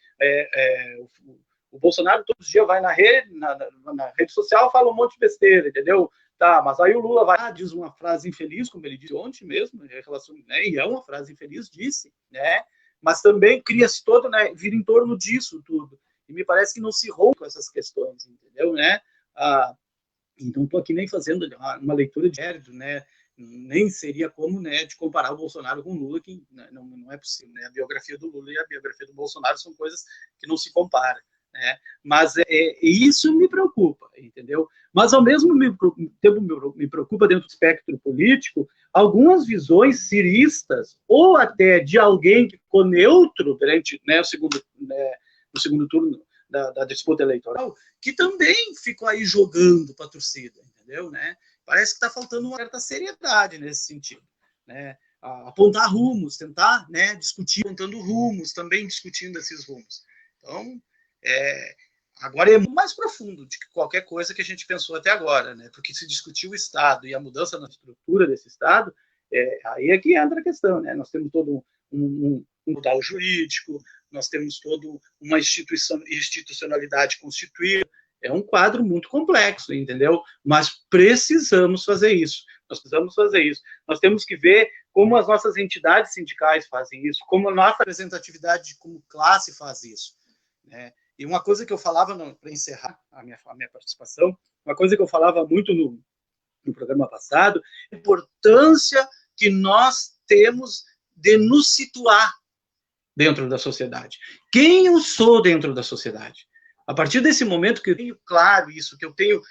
o Bolsonaro todos os dias vai na rede social, fala um monte de besteira, entendeu? Tá, mas aí o Lula vai lá, diz uma frase infeliz, como ele disse ontem mesmo, né, e é uma frase infeliz, disse, né, mas também cria-se todo, né, vira em torno disso tudo, e me parece que não se rompe com essas questões, entendeu, né? Então, estou aqui nem fazendo uma leitura de mérito, né? Nem seria como, né, de comparar o Bolsonaro com o Lula, que, né, não é possível, né? A biografia do Lula e a biografia do Bolsonaro são coisas que não se comparam, né? Mas isso me preocupa, entendeu? Mas, ao mesmo tempo, me preocupa dentro do espectro político algumas visões ciristas, ou até de alguém que ficou neutro durante, né, no segundo turno da disputa eleitoral, que também ficou aí jogando para a torcida, entendeu? Né? Parece que está faltando uma certa seriedade nesse sentido, né? Apontar rumos, tentar, né, discutir, apontando rumos, também discutindo esses rumos. Então, agora é muito mais profundo do que qualquer coisa que a gente pensou até agora, né? Porque se discutir o Estado e a mudança na estrutura desse Estado, aí é que entra a questão, né? Nós temos todo um modal jurídico, nós temos toda uma institucionalidade constituída, é um quadro muito complexo, entendeu? Mas precisamos fazer isso, nós temos que ver como as nossas entidades sindicais fazem isso, como a nossa representatividade como classe faz isso, né? E uma coisa que eu falava, para encerrar a minha participação, uma coisa que eu falava muito no programa passado, a importância que nós temos de nos situar dentro da sociedade. Quem eu sou dentro da sociedade? A partir desse momento que eu tenho claro isso, que eu tenho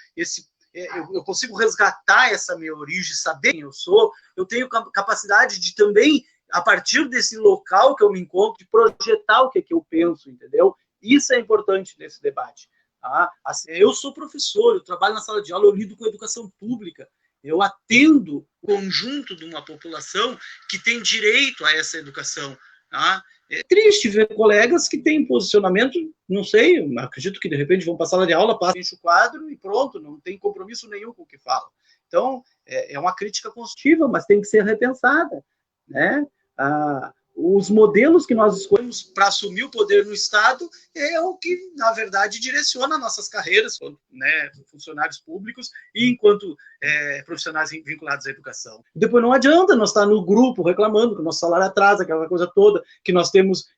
eu consigo resgatar essa minha origem, saber quem eu sou, eu tenho capacidade de também, a partir desse local que eu me encontro, de projetar o que eu penso, entendeu? Isso é importante nesse debate. Tá? Assim, eu sou professor, eu trabalho na sala de aula, eu lido com a educação pública, eu atendo o conjunto de uma população que tem direito a essa educação. Tá? É triste ver colegas que têm posicionamento, não sei, acredito que de repente vão para a sala de aula, passam, enchem o quadro e pronto, não tem compromisso nenhum com o que falam. Então, é uma crítica construtiva, mas tem que ser repensada, né? os modelos que nós escolhemos para assumir o poder no Estado é o que, na verdade, direciona nossas carreiras, né, funcionários públicos e enquanto profissionais vinculados à educação. Depois não adianta nós estar no grupo reclamando que o nosso salário atrasa, aquela coisa toda, que nós temos...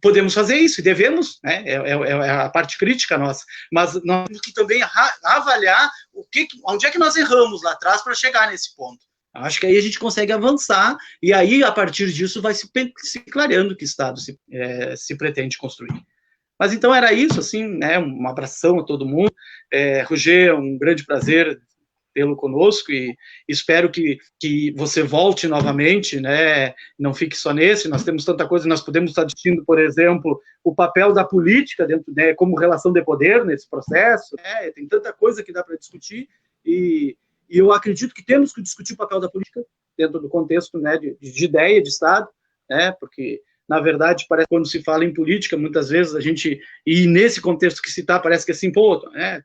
podemos fazer isso e devemos, né? É a parte crítica nossa, mas nós temos que também avaliar onde é que nós erramos lá atrás para chegar nesse ponto. Acho que aí a gente consegue avançar e aí, a partir disso, vai se clareando que Estado se pretende construir. Mas então era isso, assim, né? Um abração a todo mundo. Roger, um grande prazer tê-lo conosco e espero que você volte novamente, né? Não fique só nesse, nós temos tanta coisa, nós podemos estar discutindo, por exemplo, o papel da política dentro, né, como relação de poder nesse processo, né? Tem tanta coisa que dá para discutir e eu acredito que temos que discutir o papel da política dentro do contexto, né, de ideia de Estado, né, porque, na verdade, parece que quando se fala em política, muitas vezes a gente, e nesse contexto que se está, parece que assim, pô, né,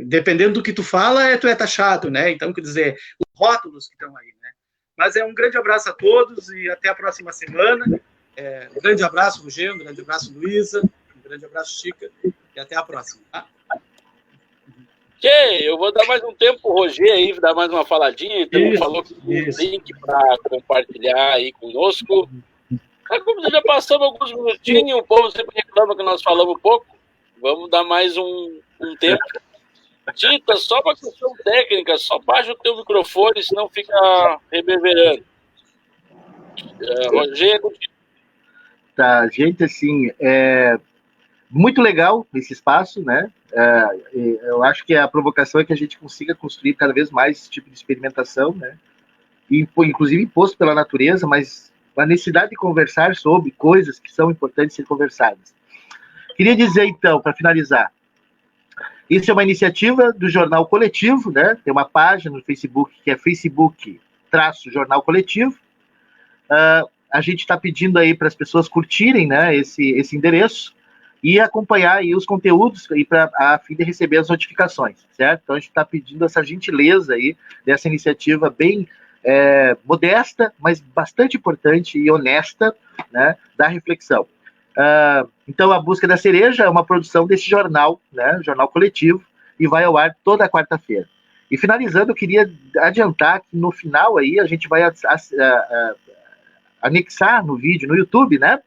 dependendo do que tu fala, tu é taxado, né, então, quer dizer, os rótulos que estão aí, né. Mas um grande abraço a todos e até a próxima semana. Um grande abraço, Roger, um grande abraço, Luísa, um grande abraço, Chica, e até a próxima, tá? Eu vou dar mais um tempo pro Roger aí, dar mais uma faladinha. Então, ele falou que tem um link para compartilhar aí conosco. Como já passamos alguns minutinhos, o povo sempre reclama que nós falamos pouco. Vamos dar mais um tempo. Tita, só uma questão técnica, só baixa o teu microfone, senão fica reverberando. Roger, tá, gente, assim, muito legal esse espaço, né? Eu acho que a provocação é que a gente consiga construir cada vez mais esse tipo de experimentação, né? Inclusive imposto pela natureza, mas a necessidade de conversar sobre coisas que são importantes ser conversadas. Queria dizer, então, para finalizar, isso é uma iniciativa do Jornal Coletivo, né? Tem uma página no Facebook que é Facebook-Jornal Coletivo. A gente está pedindo aí para as pessoas curtirem, né, esse endereço e acompanhar aí os conteúdos aí a fim de receber as notificações, certo? Então a gente está pedindo essa gentileza aí dessa iniciativa bem modesta, mas bastante importante e honesta, né, da reflexão. Então a Busca da Cereja é uma produção desse jornal, né, Jornal Coletivo, e vai ao ar toda quarta-feira. E finalizando, eu queria adiantar que no final aí a gente vai anexar no vídeo, no YouTube, né?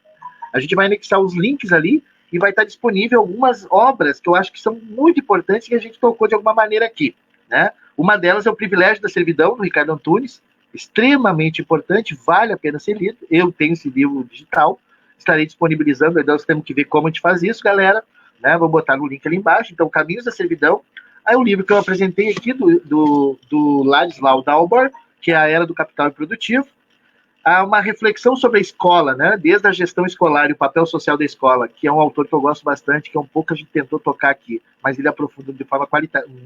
A gente vai anexar os links ali e vai estar disponível algumas obras que eu acho que são muito importantes e que a gente tocou de alguma maneira aqui, né? Uma delas é O Privilégio da Servidão, do Ricardo Antunes, extremamente importante, vale a pena ser lido. Eu tenho esse livro digital, estarei disponibilizando, nós temos que ver como a gente faz isso, galera, né? Vou botar no link ali embaixo. Então, Caminhos da Servidão, aí o livro que eu apresentei aqui do Ladislau Dalbar, que é A Era do Capital Improdutivo. Há uma reflexão sobre a escola, né? Desde a gestão escolar e o papel social da escola, que é um autor que eu gosto bastante, que é um pouco a gente tentou tocar aqui, mas ele aprofunda de forma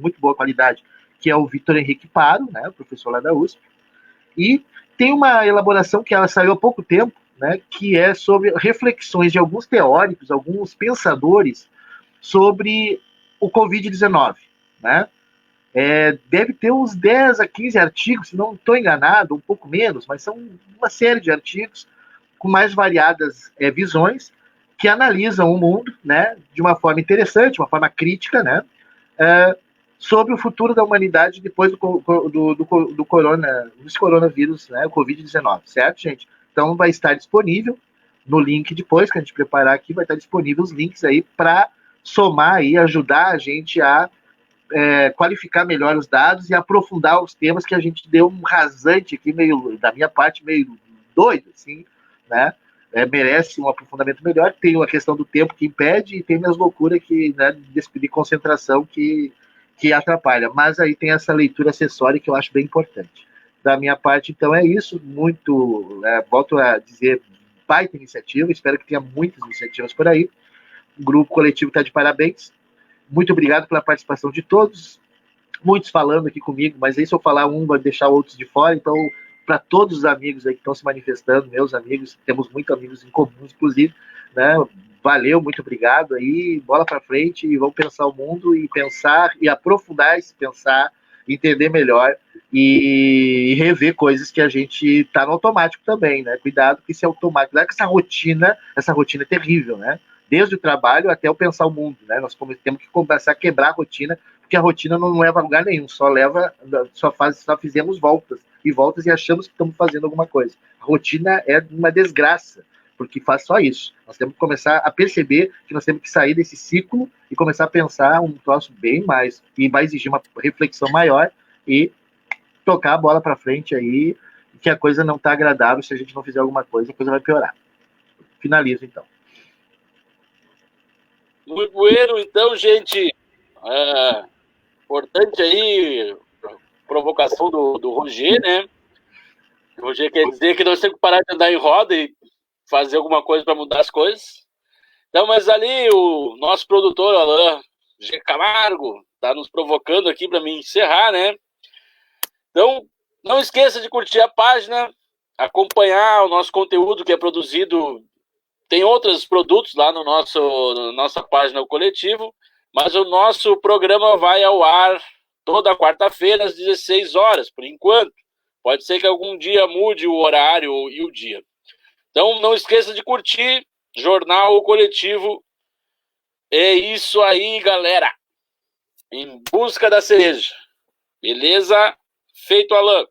muito boa qualidade, que é o Vitor Henrique Paro, né? Professor lá da USP. E tem uma elaboração que ela saiu há pouco tempo, né? Que é sobre reflexões de alguns teóricos, alguns pensadores sobre o Covid-19, né? Deve ter uns 10 a 15 artigos, se não estou enganado, um pouco menos, mas são uma série de artigos com mais variadas visões que analisam o mundo, né, de uma forma interessante, uma forma crítica, né, sobre o futuro da humanidade depois do coronavírus, né, o Covid-19, certo, gente? Então vai estar disponível no link depois que a gente preparar aqui, vai estar disponível os links aí para somar e ajudar a gente a qualificar melhor os dados e aprofundar os temas que a gente deu um rasante aqui, meio, da minha parte, meio doido, assim, né? Merece um aprofundamento melhor. Tem a questão do tempo que impede e tem as loucuras né, de concentração que atrapalha. Mas aí tem essa leitura acessória que eu acho bem importante. Da minha parte, então, é isso. Volto a dizer, baita iniciativa. Espero que tenha muitas iniciativas por aí. O Grupo Coletivo está de parabéns. Muito obrigado pela participação de todos, muitos falando aqui comigo, mas aí se eu falar um, vai deixar outros de fora, então, para todos os amigos aí que estão se manifestando, meus amigos, temos muitos amigos em comum, inclusive, né, valeu, muito obrigado aí, bola para frente, e vamos pensar o mundo, e pensar, e aprofundar esse pensar, entender melhor e rever coisas que a gente está no automático também, né? Cuidado que esse automático, cuidado que essa rotina é terrível, né? Desde o trabalho até o pensar o mundo, né? Nós temos que começar a quebrar a rotina, porque a rotina não leva a lugar nenhum, só fizemos voltas e voltas e achamos que estamos fazendo alguma coisa. A rotina é uma desgraça, porque faz só isso. Nós temos que começar a perceber que nós temos que sair desse ciclo e começar a pensar um troço bem mais, e vai exigir uma reflexão maior e tocar a bola para frente aí, que a coisa não está agradável. Se a gente não fizer alguma coisa, a coisa vai piorar. Finalizo, então. Muito bueno, então, gente. Importante aí, provocação do Roger, né? O Roger quer dizer que nós temos que parar de andar em roda e fazer alguma coisa para mudar as coisas. Então, mas ali o nosso produtor, Alain G. Camargo, está nos provocando aqui para me encerrar, né? Então, não esqueça de curtir a página, acompanhar o nosso conteúdo que é produzido. Tem outros produtos lá na nossa página, o Coletivo, mas o nosso programa vai ao ar toda quarta-feira às 16 horas, por enquanto. Pode ser que algum dia mude o horário e o dia. Então, não esqueça de curtir Jornal Coletivo. É isso aí, galera. Em busca da cereja. Beleza? Feito, Alain.